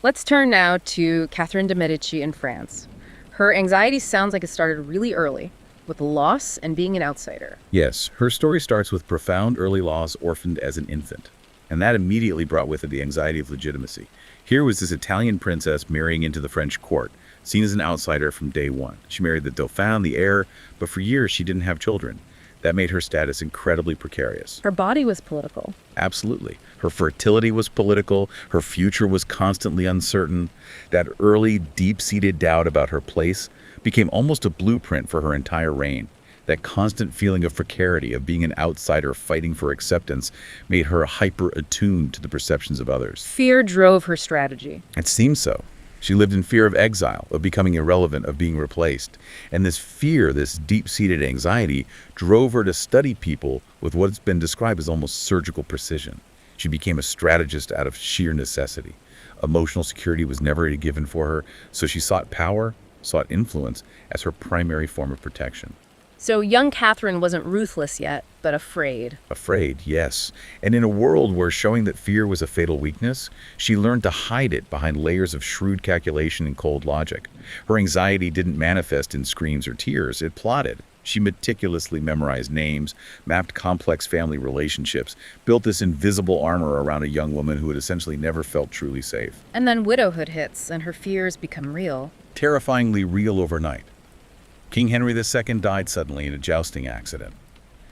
Let's turn now to Catherine de' Medici in France. Her anxiety sounds like it started really early, with loss and being an outsider. Yes, her story starts with profound early loss, orphaned as an infant. And that immediately brought with it the anxiety of legitimacy. Here was this Italian princess marrying into the French court, seen as an outsider from day one. She married the Dauphin, the heir, but for years she didn't have children. That made her status incredibly precarious. Her body was political. Absolutely. Her fertility was political. Her future was constantly uncertain. That early, deep-seated doubt about her place became almost a blueprint for her entire reign. That constant feeling of precarity, of being an outsider fighting for acceptance, made her hyper-attuned to the perceptions of others. Fear drove her strategy. It seems so. She lived in fear of exile, of becoming irrelevant, of being replaced. And this fear, this deep-seated anxiety, drove her to study people with what's been described as almost surgical precision. She became a strategist out of sheer necessity. Emotional security was never a given for her, so she sought power, sought influence as her primary form of protection. So young Catherine wasn't ruthless yet, but afraid. Afraid, yes. And in a world where showing that fear was a fatal weakness, she learned to hide it behind layers of shrewd calculation and cold logic. Her anxiety didn't manifest in screams or tears, it plotted. She meticulously memorized names, mapped complex family relationships, built this invisible armor around a young woman who had essentially never felt truly safe. And then widowhood hits, and her fears become real. Terrifyingly real overnight. King Henry II died suddenly in a jousting accident.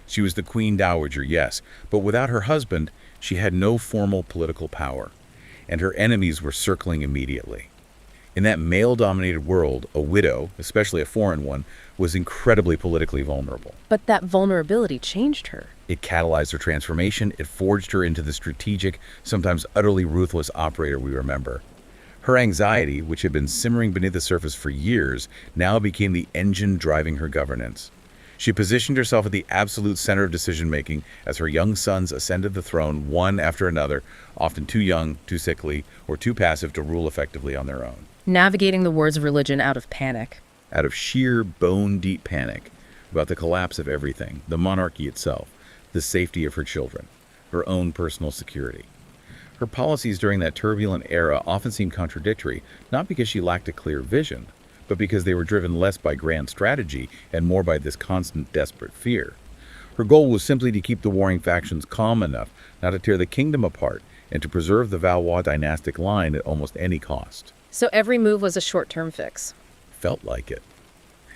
She was the Queen Dowager, yes, but without her husband, she had no formal political power, and her enemies were circling immediately. In that male-dominated world, a widow, especially a foreign one, was incredibly politically vulnerable. But that vulnerability changed her. It catalyzed her transformation, it forged her into the strategic, sometimes utterly ruthless operator we remember. Her anxiety, which had been simmering beneath the surface for years, now became the engine driving her governance. She positioned herself at the absolute center of decision-making as her young sons ascended the throne one after another, often too young, too sickly, or too passive to rule effectively on their own. Navigating the wars of religion out of panic. Out of sheer bone-deep panic about the collapse of everything, the monarchy itself, the safety of her children, her own personal security. Her policies during that turbulent era often seemed contradictory, not because she lacked a clear vision, but because they were driven less by grand strategy and more by this constant, desperate fear. Her goal was simply to keep the warring factions calm enough not to tear the kingdom apart and to preserve the Valois dynastic line at almost any cost. So every move was a short-term fix. Felt like it.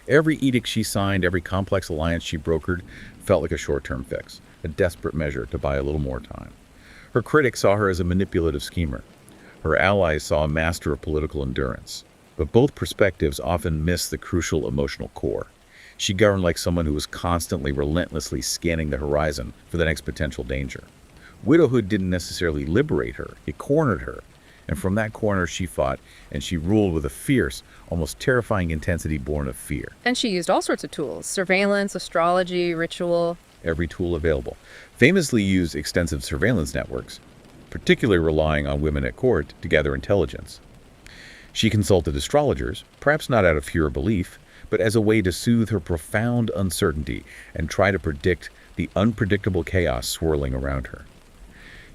Every edict she signed, every complex alliance she brokered, felt like a short-term fix, a desperate measure to buy a little more time. Her critics saw her as a manipulative schemer. Her allies saw a master of political endurance. But both perspectives often miss the crucial emotional core. She governed like someone who was constantly, relentlessly scanning the horizon for the next potential danger. Widowhood didn't necessarily liberate her, it cornered her. And from that corner she fought, and she ruled with a fierce, almost terrifying intensity born of fear. And she used all sorts of tools: surveillance, astrology, ritual. Every tool available. Famously used extensive surveillance networks, particularly relying on women at court to gather intelligence. She consulted astrologers, perhaps not out of pure belief, but as a way to soothe her profound uncertainty and try to predict the unpredictable chaos swirling around her.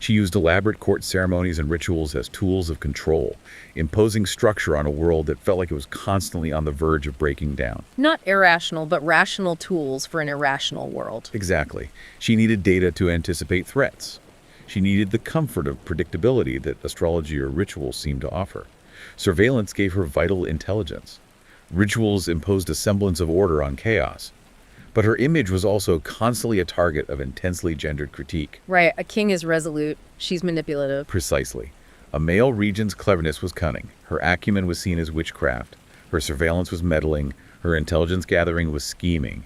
She used elaborate court ceremonies and rituals as tools of control, imposing structure on a world that felt like it was constantly on the verge of breaking down. Not irrational, but rational tools for an irrational world. Exactly. She needed data to anticipate threats. She needed the comfort of predictability that astrology or rituals seemed to offer. Surveillance gave her vital intelligence. Rituals imposed a semblance of order on chaos. But her image was also constantly a target of intensely gendered critique. Right, a king is resolute, she's manipulative. Precisely. A male regent's cleverness was cunning. Her acumen was seen as witchcraft. Her surveillance was meddling. Her intelligence gathering was scheming.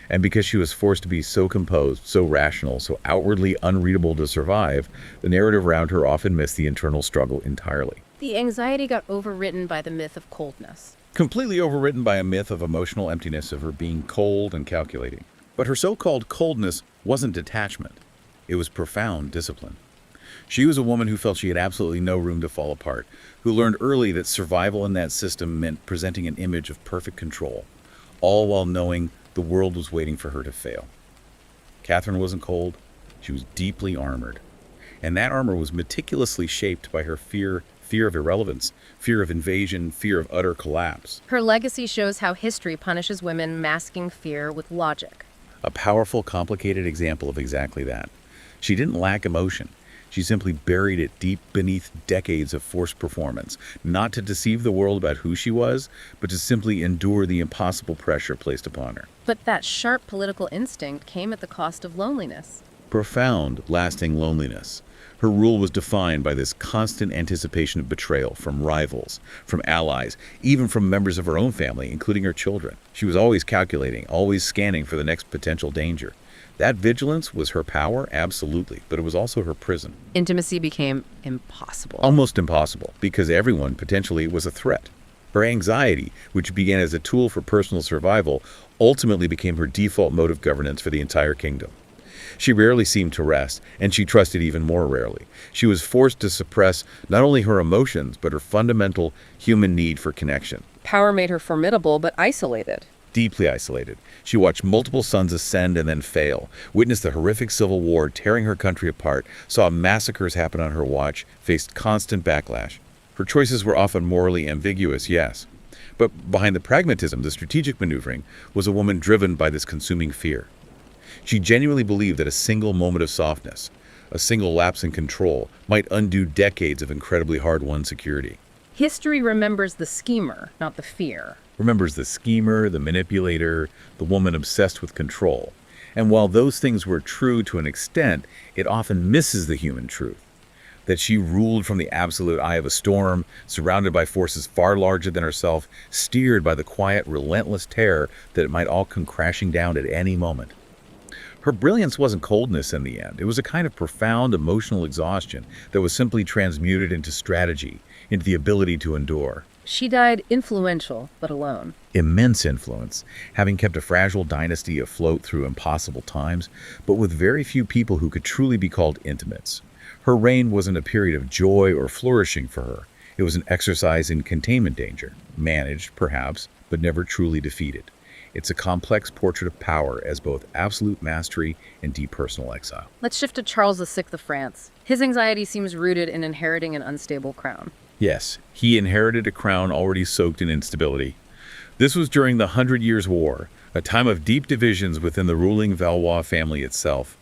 And because she was forced to be so composed, so rational, so outwardly unreadable to survive, the narrative around her often missed the internal struggle entirely. The anxiety got overwritten by the myth of coldness. Completely overwritten by a myth of emotional emptiness, of her being cold and calculating. But her so-called coldness wasn't detachment. It was profound discipline. She was a woman who felt she had absolutely no room to fall apart, who learned early that survival in that system meant presenting an image of perfect control, all while knowing the world was waiting for her to fail. Catherine wasn't cold. She was deeply armored. And that armor was meticulously shaped by her fear of irrelevance, fear of invasion, fear of utter collapse. Her legacy shows how history punishes women masking fear with logic. A powerful, complicated example of exactly that. She didn't lack emotion. She simply buried it deep beneath decades of forced performance, not to deceive the world about who she was, but to simply endure the impossible pressure placed upon her. But that sharp political instinct came at the cost of loneliness. Profound, lasting loneliness. Her rule was defined by this constant anticipation of betrayal from rivals, from allies, even from members of her own family, including her children. She was always calculating, always scanning for the next potential danger. That vigilance was her power, absolutely, but it was also her prison. Intimacy became impossible. Almost impossible, because everyone potentially was a threat. Her anxiety, which began as a tool for personal survival, ultimately became her default mode of governance for the entire kingdom. She rarely seemed to rest, and she trusted even more rarely. She was forced to suppress not only her emotions, but her fundamental human need for connection. Power made her formidable, but isolated. Deeply isolated. She watched multiple sons ascend and then fail, witnessed the horrific civil war tearing her country apart, saw massacres happen on her watch, faced constant backlash. Her choices were often morally ambiguous, yes. But behind the pragmatism, the strategic maneuvering, was a woman driven by this consuming fear. She genuinely believed that a single moment of softness, a single lapse in control, might undo decades of incredibly hard-won security. History remembers the schemer, not the fear. Remembers the schemer, the manipulator, the woman obsessed with control. And while those things were true to an extent, it often misses the human truth. That she ruled from the absolute eye of a storm, surrounded by forces far larger than herself, steered by the quiet, relentless terror that it might all come crashing down at any moment. Her brilliance wasn't coldness in the end. It was a kind of profound emotional exhaustion that was simply transmuted into strategy, into the ability to endure. She died influential, but alone. Immense influence, having kept a fragile dynasty afloat through impossible times, but with very few people who could truly be called intimates. Her reign wasn't a period of joy or flourishing for her. It was an exercise in containment danger, managed, perhaps, but never truly defeated. It's a complex portrait of power as both absolute mastery and deep personal exile. Let's shift to Charles VI of France. His anxiety seems rooted in inheriting an unstable crown. Yes, he inherited a crown already soaked in instability. This was during the 100 Years' War, a time of deep divisions within the ruling Valois family itself.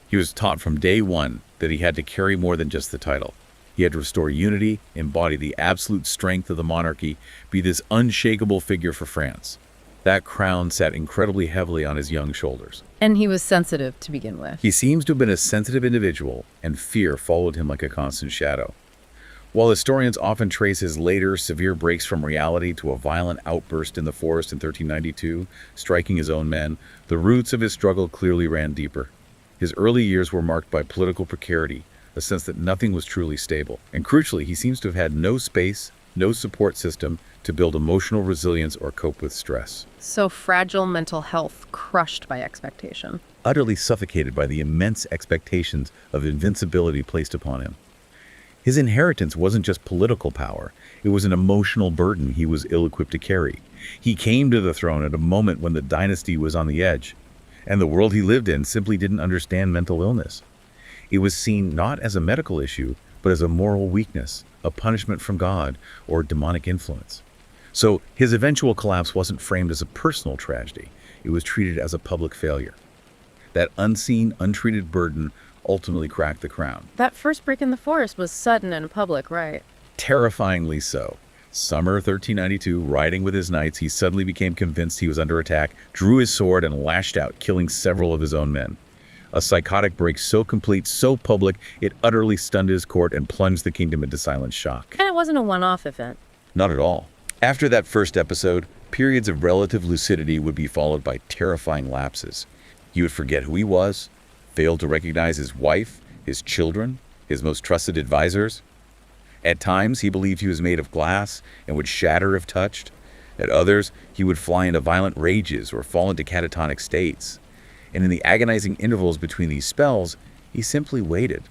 He was taught from day one that he had to carry more than just the title. He had to restore unity, embody the absolute strength of the monarchy, be this unshakable figure for France. That crown sat incredibly heavily on his young shoulders. And he was sensitive to begin with. He seems to have been a sensitive individual, and fear followed him like a constant shadow. While historians often trace his later severe breaks from reality to a violent outburst in the forest in 1392, striking his own men, the roots of his struggle clearly ran deeper. His early years were marked by political precarity, a sense that nothing was truly stable. And crucially, he seems to have had no space, no support system to build emotional resilience or cope with stress. So fragile mental health, crushed by expectation. Utterly suffocated by the immense expectations of invincibility placed upon him. His inheritance wasn't just political power, it was an emotional burden he was ill-equipped to carry. He came to the throne at a moment when the dynasty was on the edge, and the world he lived in simply didn't understand mental illness. It was seen not as a medical issue, but as a moral weakness, a punishment from God, or demonic influence. So his eventual collapse wasn't framed as a personal tragedy. It was treated as a public failure. That unseen, untreated burden ultimately cracked the crown. That first break in the forest was sudden and public, right? Terrifyingly so. Summer 1392, riding with his knights, he suddenly became convinced he was under attack, drew his sword, and lashed out, killing several of his own men. A psychotic break so complete, so public, it utterly stunned his court and plunged the kingdom into silent shock. And it wasn't a one-off event. Not at all. After that first episode, periods of relative lucidity would be followed by terrifying lapses. He would forget who he was, fail to recognize his wife, his children, his most trusted advisors. At times, he believed he was made of glass and would shatter if touched. At others, he would fly into violent rages or fall into catatonic states. And in the agonizing intervals between these spells, he simply waited,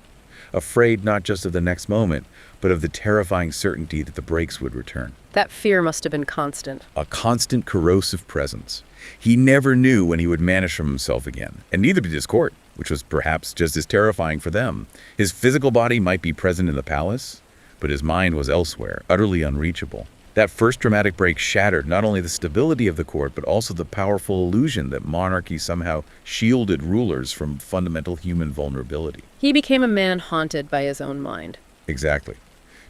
afraid not just of the next moment, but of the terrifying certainty that the breaks would return. That fear must have been constant. A constant corrosive presence. He never knew when he would vanish from himself again, and neither did his court, which was perhaps just as terrifying for them. His physical body might be present in the palace, but his mind was elsewhere, utterly unreachable. That first dramatic break shattered not only the stability of the court, but also the powerful illusion that monarchy somehow shielded rulers from fundamental human vulnerability. He became a man haunted by his own mind. Exactly.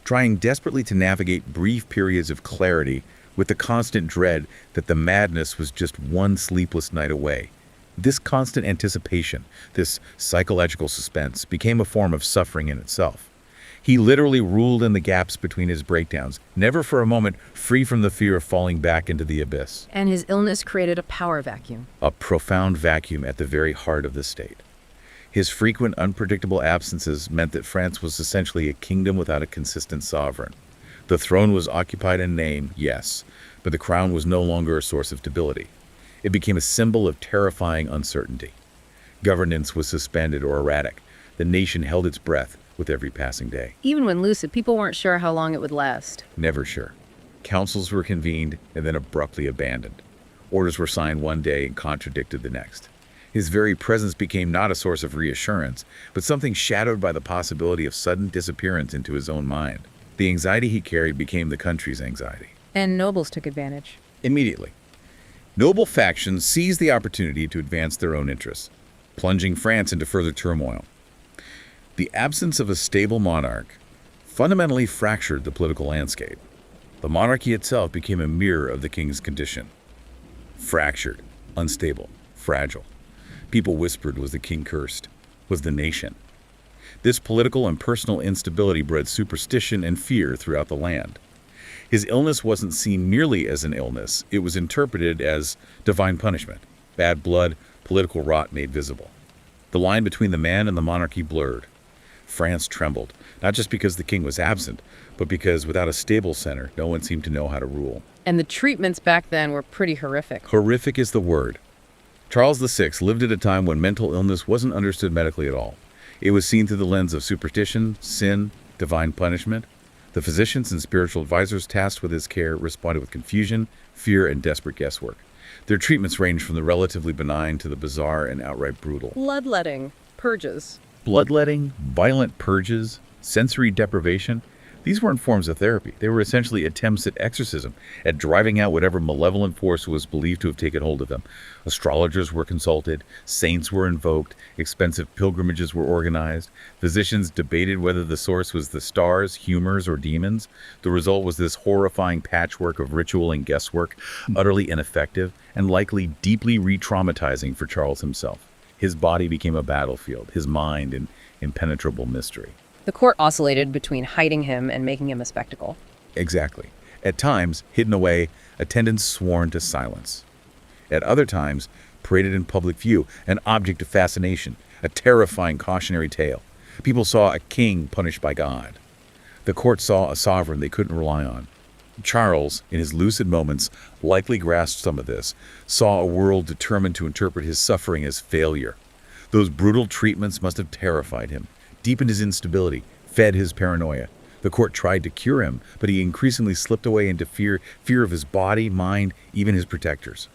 Trying desperately to navigate brief periods of clarity with the constant dread that the madness was just one sleepless night away. This constant anticipation, this psychological suspense, became a form of suffering in itself. He literally ruled in the gaps between his breakdowns, never for a moment free from the fear of falling back into the abyss. And his illness created a power vacuum. A profound vacuum at the very heart of the state. His frequent, unpredictable absences meant that France was essentially a kingdom without a consistent sovereign. The throne was occupied in name, yes, but the crown was no longer a source of stability. It became a symbol of terrifying uncertainty. Governance was suspended or erratic. The nation held its breath with every passing day. Even when lucid, people weren't sure how long it would last. Never sure. Councils were convened and then abruptly abandoned. Orders were signed one day and contradicted the next. His very presence became not a source of reassurance, but something shadowed by the possibility of sudden disappearance into his own mind. The anxiety he carried became the country's anxiety. And nobles took advantage. Immediately. Noble factions seized the opportunity to advance their own interests, plunging France into further turmoil. The absence of a stable monarch fundamentally fractured the political landscape. The monarchy itself became a mirror of the king's condition. Fractured, unstable, fragile. People whispered, was the king cursed? Was the nation? This political and personal instability bred superstition and fear throughout the land. His illness wasn't seen merely as an illness. It was interpreted as divine punishment, bad blood, political rot made visible. The line between the man and the monarchy blurred. France trembled, not just because the king was absent, but because without a stable center, no one seemed to know how to rule. And the treatments back then were pretty horrific. Horrific is the word. Charles VI lived at a time when mental illness wasn't understood medically at all. It was seen through the lens of superstition, sin, divine punishment. The physicians and spiritual advisors tasked with his care responded with confusion, fear, and desperate guesswork. Their treatments ranged from the relatively benign to the bizarre and outright brutal. Bloodletting, purges. Bloodletting, violent purges, sensory deprivation, these weren't forms of therapy. They were essentially attempts at exorcism, at driving out whatever malevolent force was believed to have taken hold of them. Astrologers were consulted, saints were invoked, expensive pilgrimages were organized, physicians debated whether the source was the stars, humors, or demons. The result was this horrifying patchwork of ritual and guesswork, utterly ineffective, and likely deeply re-traumatizing for Charles himself. His body became a battlefield, his mind an impenetrable mystery. The court oscillated between hiding him and making him a spectacle. Exactly. At times, hidden away, attendants sworn to silence. At other times, paraded in public view, an object of fascination, a terrifying cautionary tale. People saw a king punished by God. The court saw a sovereign they couldn't rely on. Charles, in his lucid moments, likely grasped some of this, saw a world determined to interpret his suffering as failure. Those brutal treatments must have terrified him, deepened his instability, fed his paranoia. The court tried to cure him, but he increasingly slipped away into fear of his body, mind, even his protectors.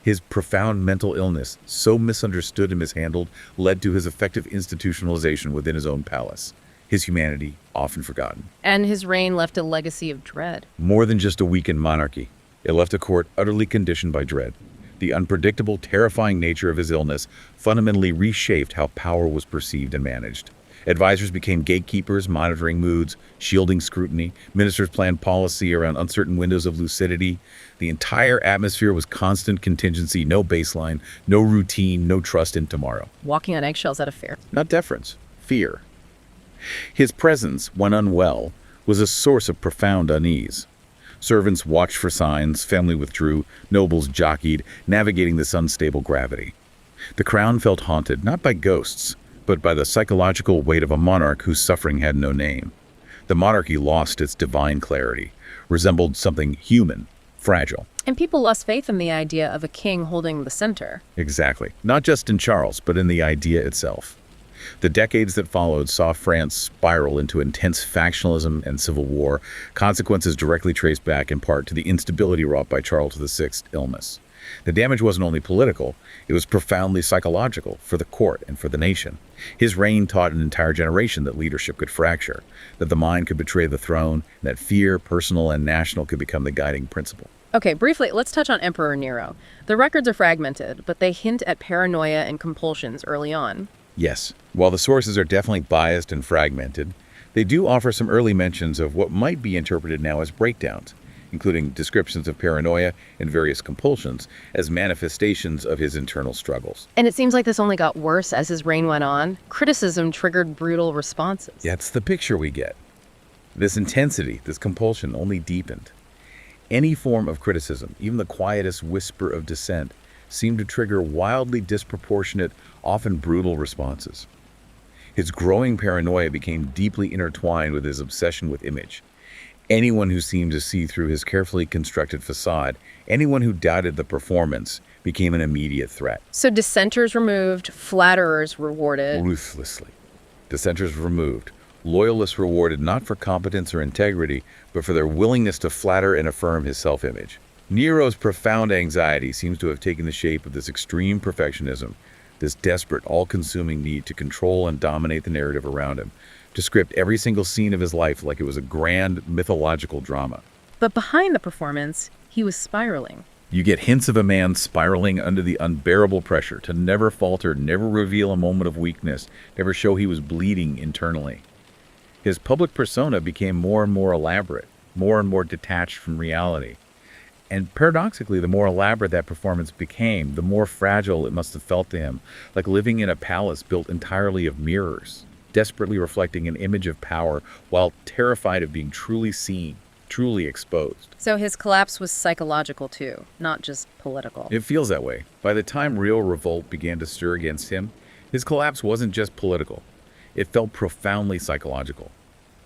His profound mental illness, so misunderstood and mishandled, led to his effective institutionalization within his own palace. His humanity, often forgotten. And his reign left a legacy of dread. More than just a weakened monarchy, it left a court utterly conditioned by dread. The unpredictable, terrifying nature of his illness fundamentally reshaped how power was perceived and managed. Advisors became gatekeepers, monitoring moods, shielding scrutiny. Ministers planned policy around uncertain windows of lucidity. The entire atmosphere was constant contingency, no baseline, no routine, no trust in tomorrow. Walking on eggshells at a fair. Not deference, fear. His presence, when unwell, was a source of profound unease. Servants watched for signs, family withdrew, nobles jockeyed, navigating this unstable gravity. The crown felt haunted, not by ghosts, but by the psychological weight of a monarch whose suffering had no name. The monarchy lost its divine clarity, resembled something human, fragile. And people lost faith in the idea of a king holding the center. Exactly. Not just in Charles, but in the idea itself. The decades that followed saw France spiral into intense factionalism and civil war, consequences directly traced back in part to the instability wrought by Charles VI's illness. The damage wasn't only political, it was profoundly psychological for the court and for the nation. His reign taught an entire generation that leadership could fracture, that the mind could betray the throne, and that fear, personal and national, could become the guiding principle. Okay, briefly, let's touch on Emperor Nero. The records are fragmented, but they hint at paranoia and compulsions early on. Yes, while the sources are definitely biased and fragmented, they do offer some early mentions of what might be interpreted now as breakdowns, including descriptions of paranoia and various compulsions as manifestations of his internal struggles. And it seems like this only got worse as his reign went on. Criticism triggered brutal responses. That's the picture we get. This intensity, this compulsion, only deepened. Any form of criticism, even the quietest whisper of dissent, seemed to trigger wildly disproportionate, often brutal responses. His growing paranoia became deeply intertwined with his obsession with image. Anyone who seemed to see through his carefully constructed facade, anyone who doubted the performance, became an immediate threat. So dissenters removed, flatterers rewarded. Ruthlessly. Dissenters removed. Loyalists rewarded not for competence or integrity, but for their willingness to flatter and affirm his self-image. Nero's profound anxiety seems to have taken the shape of this extreme perfectionism, this desperate, all-consuming need to control and dominate the narrative around him, to script every single scene of his life like it was a grand mythological drama. But behind the performance, he was spiraling. You get hints of a man spiraling under the unbearable pressure to never falter, never reveal a moment of weakness, never show he was bleeding internally. His public persona became more and more elaborate, more and more detached from reality. And paradoxically, the more elaborate that performance became, the more fragile it must have felt to him, like living in a palace built entirely of mirrors, desperately reflecting an image of power while terrified of being truly seen, truly exposed. So his collapse was psychological too, not just political. It feels that way. By the time real revolt began to stir against him, his collapse wasn't just political. It felt profoundly psychological,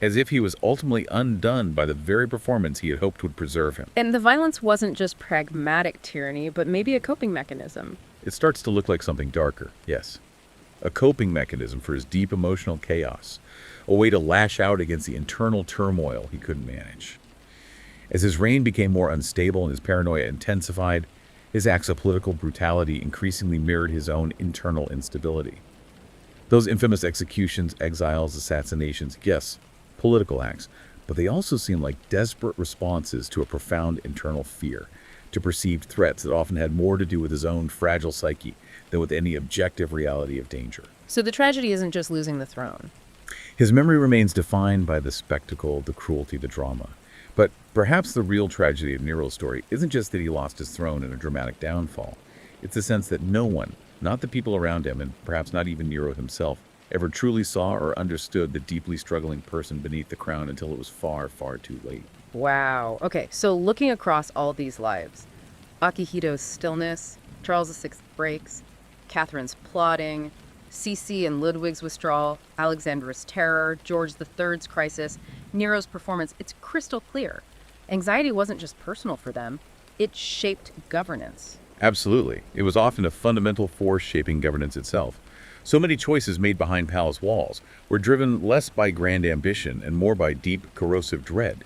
as if he was ultimately undone by the very performance he had hoped would preserve him. And the violence wasn't just pragmatic tyranny, but maybe a coping mechanism. It starts to look like something darker, yes. A coping mechanism for his deep emotional chaos, a way to lash out against the internal turmoil he couldn't manage. As his reign became more unstable and his paranoia intensified, his acts of political brutality increasingly mirrored his own internal instability. Those infamous executions, exiles, assassinations, yes, political acts, but they also seemed like desperate responses to a profound internal fear, to perceived threats that often had more to do with his own fragile psyche than with any objective reality of danger. So the tragedy isn't just losing the throne. His memory remains defined by the spectacle, the cruelty, the drama. But perhaps the real tragedy of Nero's story isn't just that he lost his throne in a dramatic downfall. It's the sense that no one, not the people around him, and perhaps not even Nero himself, ever truly saw or understood the deeply struggling person beneath the crown until it was far, far too late. Wow. Okay, so looking across all these lives, Akihito's stillness, Charles VI breaks, Catherine's plotting, Sisi and Ludwig's withdrawal, Alexander's terror, George III's crisis, Nero's performance, it's crystal clear. Anxiety wasn't just personal for them, it shaped governance. Absolutely. It was often a fundamental force shaping governance itself. So many choices made behind palace walls were driven less by grand ambition and more by deep, corrosive dread.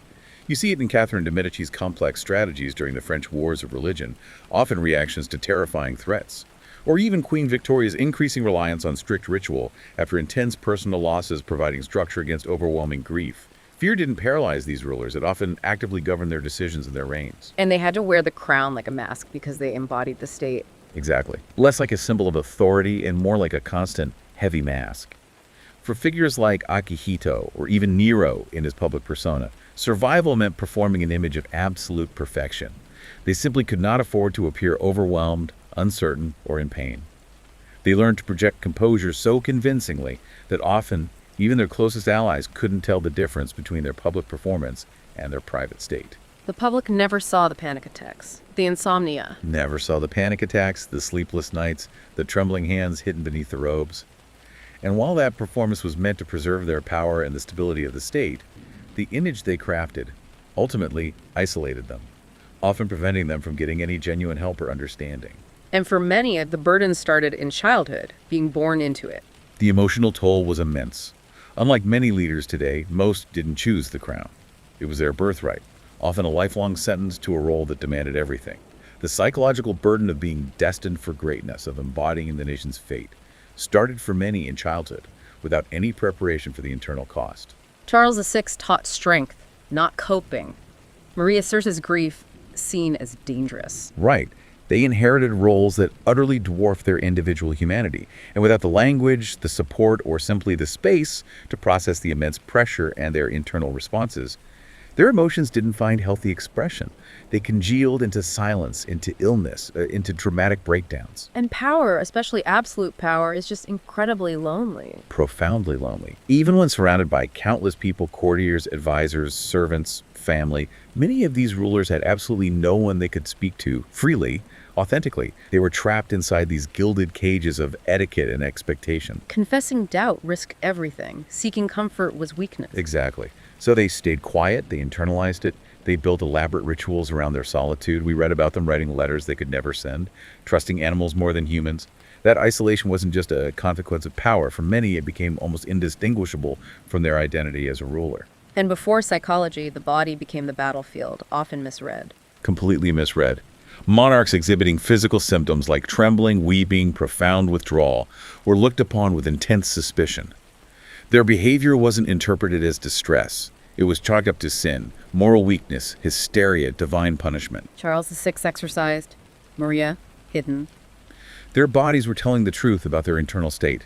You see it in Catherine de' Medici's complex strategies during the French Wars of Religion, often reactions to terrifying threats. Or even Queen Victoria's increasing reliance on strict ritual after intense personal losses providing structure against overwhelming grief. Fear didn't paralyze these rulers, it often actively governed their decisions and their reigns. And they had to wear the crown like a mask because they embodied the state. Exactly. Less like a symbol of authority and more like a constant, heavy mask. For figures like Akihito or even Nero in his public persona, survival meant performing an image of absolute perfection. They simply could not afford to appear overwhelmed, uncertain, or in pain. They learned to project composure so convincingly that often even their closest allies couldn't tell the difference between their public performance and their private state. The public never saw the panic attacks, the insomnia. Never saw the panic attacks, the sleepless nights, the trembling hands hidden beneath the robes. And while that performance was meant to preserve their power and the stability of the state, the image they crafted ultimately isolated them, often preventing them from getting any genuine help or understanding. And for many, the burden started in childhood, being born into it. The emotional toll was immense. Unlike many leaders today, most didn't choose the crown. It was their birthright, often a lifelong sentence to a role that demanded everything. The psychological burden of being destined for greatness, of embodying the nation's fate, started for many in childhood, without any preparation for the internal cost. Charles VI taught strength, not coping. Maria Cersa's grief seen as dangerous. Right. They inherited roles that utterly dwarfed their individual humanity, and without the language, the support, or simply the space to process the immense pressure and their internal responses, their emotions didn't find healthy expression. They congealed into silence, into illness, into dramatic breakdowns. And power, especially absolute power, is just incredibly lonely. Profoundly lonely. Even when surrounded by countless people, courtiers, advisors, servants, family, many of these rulers had absolutely no one they could speak to freely, authentically. They were trapped inside these gilded cages of etiquette and expectation. Confessing doubt risked everything. Seeking comfort was weakness. Exactly. So they stayed quiet, they internalized it, they built elaborate rituals around their solitude. We read about them writing letters they could never send, trusting animals more than humans. That isolation wasn't just a consequence of power. For many, it became almost indistinguishable from their identity as a ruler. And before psychology, the body became the battlefield, often misread. Completely misread. Monarchs exhibiting physical symptoms like trembling, weeping, profound withdrawal were looked upon with intense suspicion. Their behavior wasn't interpreted as distress. It was chalked up to sin, moral weakness, hysteria, divine punishment. Charles VI exercised, Maria hidden. Their bodies were telling the truth about their internal state,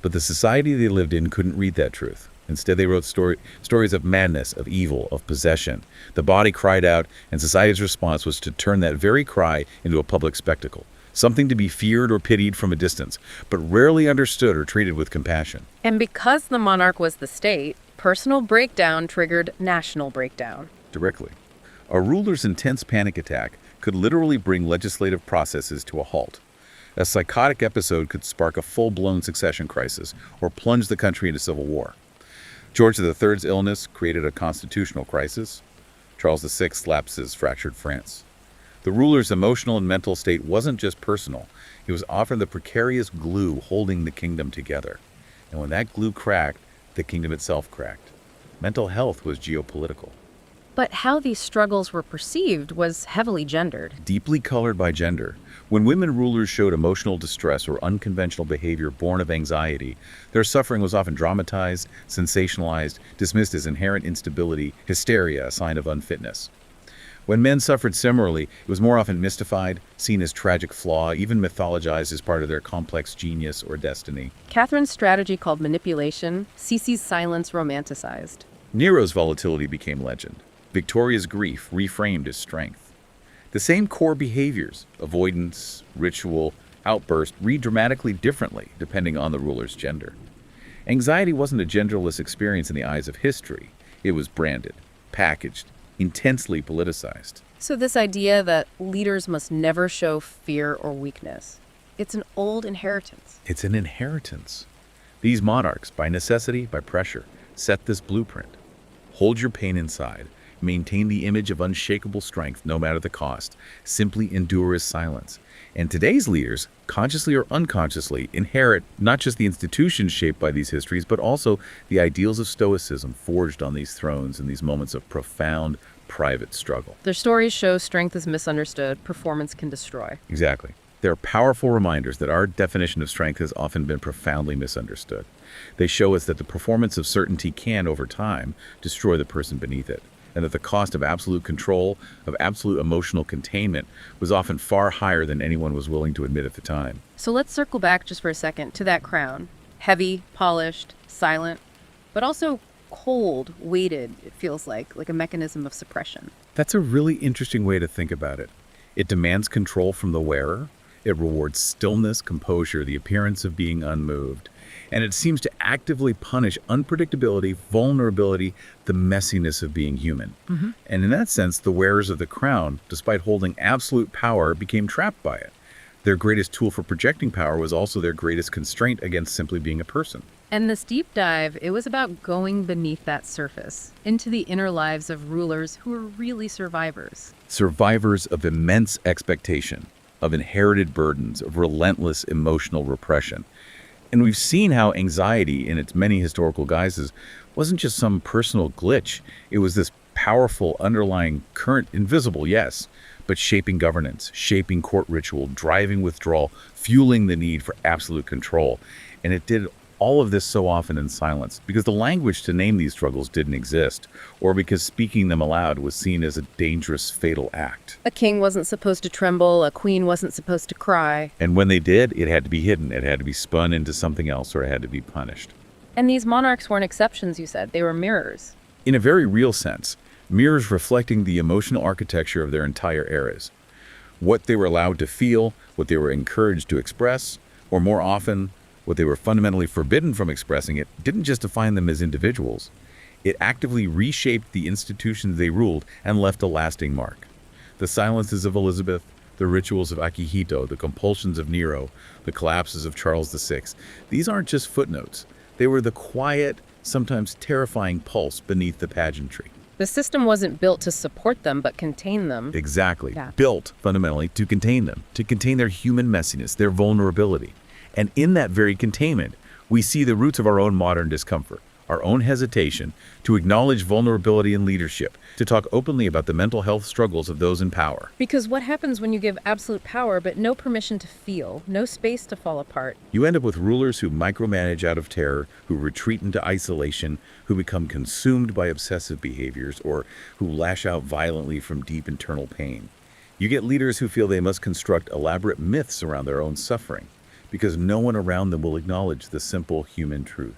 but the society they lived in couldn't read that truth. Instead, they wrote stories of madness, of evil, of possession. The body cried out, and society's response was to turn that very cry into a public spectacle, something to be feared or pitied from a distance, but rarely understood or treated with compassion. And because the monarch was the state, personal breakdown triggered national breakdown. Directly. A ruler's intense panic attack could literally bring legislative processes to a halt. A psychotic episode could spark a full-blown succession crisis or plunge the country into civil war. George III's illness created a constitutional crisis. Charles VI's lapses fractured France. The ruler's emotional and mental state wasn't just personal. It was often the precarious glue holding the kingdom together. And when that glue cracked, the kingdom itself cracked. Mental health was geopolitical. But how these struggles were perceived was heavily gendered. Deeply colored by gender. When women rulers showed emotional distress or unconventional behavior born of anxiety, their suffering was often dramatized, sensationalized, dismissed as inherent instability, hysteria, a sign of unfitness. When men suffered similarly, it was more often mystified, seen as tragic flaw, even mythologized as part of their complex genius or destiny. Catherine's strategy called manipulation, Sisi's silence romanticized. Nero's volatility became legend. Victoria's grief reframed as strength. The same core behaviors, avoidance, ritual, outburst, read dramatically differently depending on the ruler's gender. Anxiety wasn't a genderless experience in the eyes of history. It was branded, packaged, intensely politicized. So this idea that leaders must never show fear or weakness, it's an old inheritance. It's an inheritance. These monarchs, by necessity, by pressure, set this blueprint. Hold your pain inside. maintain the image of unshakable strength no matter the cost, simply endure as silence. And today's leaders, consciously or unconsciously, inherit not just the institutions shaped by these histories, but also the ideals of stoicism forged on these thrones in these moments of profound private struggle. Their stories show strength is misunderstood, performance can destroy. Exactly. They're powerful reminders that our definition of strength has often been profoundly misunderstood. They show us that the performance of certainty can, over time, destroy the person beneath it, and that the cost of absolute control, of absolute emotional containment, was often far higher than anyone was willing to admit at the time. So let's circle back just for a second to that crown. Heavy, polished, silent, but also cold, weighted, it feels like a mechanism of suppression. That's a really interesting way to think about it. It demands control from the wearer. It rewards stillness, composure, the appearance of being unmoved. And it seems to actively punish unpredictability, vulnerability, the messiness of being human. And in that sense, the wearers of the crown, despite holding absolute power, became trapped by it. Their greatest tool for projecting power was also their greatest constraint against simply being a person. And this deep dive, it was about going beneath that surface, into the inner lives of rulers who were really survivors. Survivors of immense expectation, of inherited burdens, of relentless emotional repression. And we've seen how anxiety, in its many historical guises, wasn't just some personal glitch. It was this powerful underlying current, invisible, yes, but shaping governance, shaping court ritual, driving withdrawal, fueling the need for absolute control. And it did all of this so often in silence, because the language to name these struggles didn't exist, or because speaking them aloud was seen as a dangerous, fatal act. A king wasn't supposed to tremble, a queen wasn't supposed to cry. And when they did, it had to be hidden, it had to be spun into something else, or it had to be punished. And these monarchs weren't exceptions, you said. They were mirrors. In a very real sense, mirrors reflecting the emotional architecture of their entire eras. What they were allowed to feel, what they were encouraged to express, or more often, what they were fundamentally forbidden from expressing, it didn't just define them as individuals. It actively reshaped the institutions they ruled and left a lasting mark. The silences of Elizabeth, the rituals of Akihito, the compulsions of Nero, the collapses of Charles VI, these aren't just footnotes. They were the quiet, sometimes terrifying pulse beneath the pageantry. The system wasn't built to support them, but contain them. Exactly. Yeah. Built, fundamentally, to contain them, to contain their human messiness, their vulnerability. And in that very containment, we see the roots of our own modern discomfort, our own hesitation to acknowledge vulnerability in leadership, to talk openly about the mental health struggles of those in power. Because what happens when you give absolute power, but no permission to feel, no space to fall apart? You end up with rulers who micromanage out of terror, who retreat into isolation, who become consumed by obsessive behaviors, or who lash out violently from deep internal pain. You get leaders who feel they must construct elaborate myths around their own suffering, because no one around them will acknowledge the simple human truth.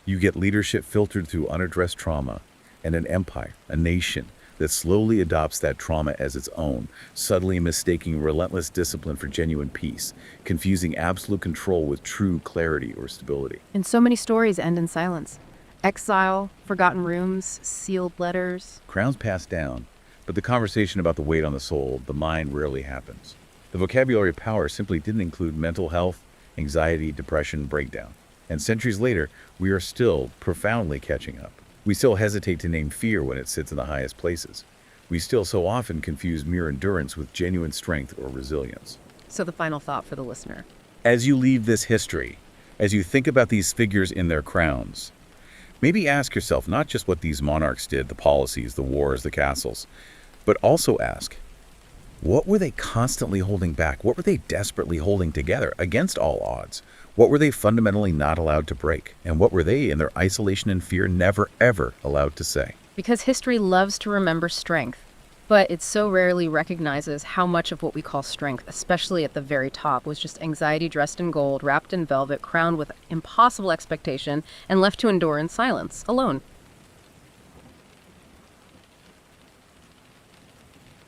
You get leadership filtered through unaddressed trauma, and an empire, a nation, that slowly adopts that trauma as its own, subtly mistaking relentless discipline for genuine peace, confusing absolute control with true clarity or stability. And so many stories end in silence. Exile, forgotten rooms, sealed letters. Crowns pass down, but the conversation about the weight on the soul, the mind, rarely happens. The vocabulary of power simply didn't include mental health, anxiety, depression, breakdown. And centuries later, we are still profoundly catching up. We still hesitate to name fear when it sits in the highest places. We still so often confuse mere endurance with genuine strength or resilience. So the final thought for the listener. As you leave this history, as you think about these figures in their crowns, maybe ask yourself not just what these monarchs did, the policies, the wars, the castles, but also ask, what were they constantly holding back? What were they desperately holding together against all odds? What were they fundamentally not allowed to break? And what were they, in their isolation and fear, never, ever allowed to say? Because history loves to remember strength, but it so rarely recognizes how much of what we call strength, especially at the very top, was just anxiety dressed in gold, wrapped in velvet, crowned with impossible expectation, and left to endure in silence, alone.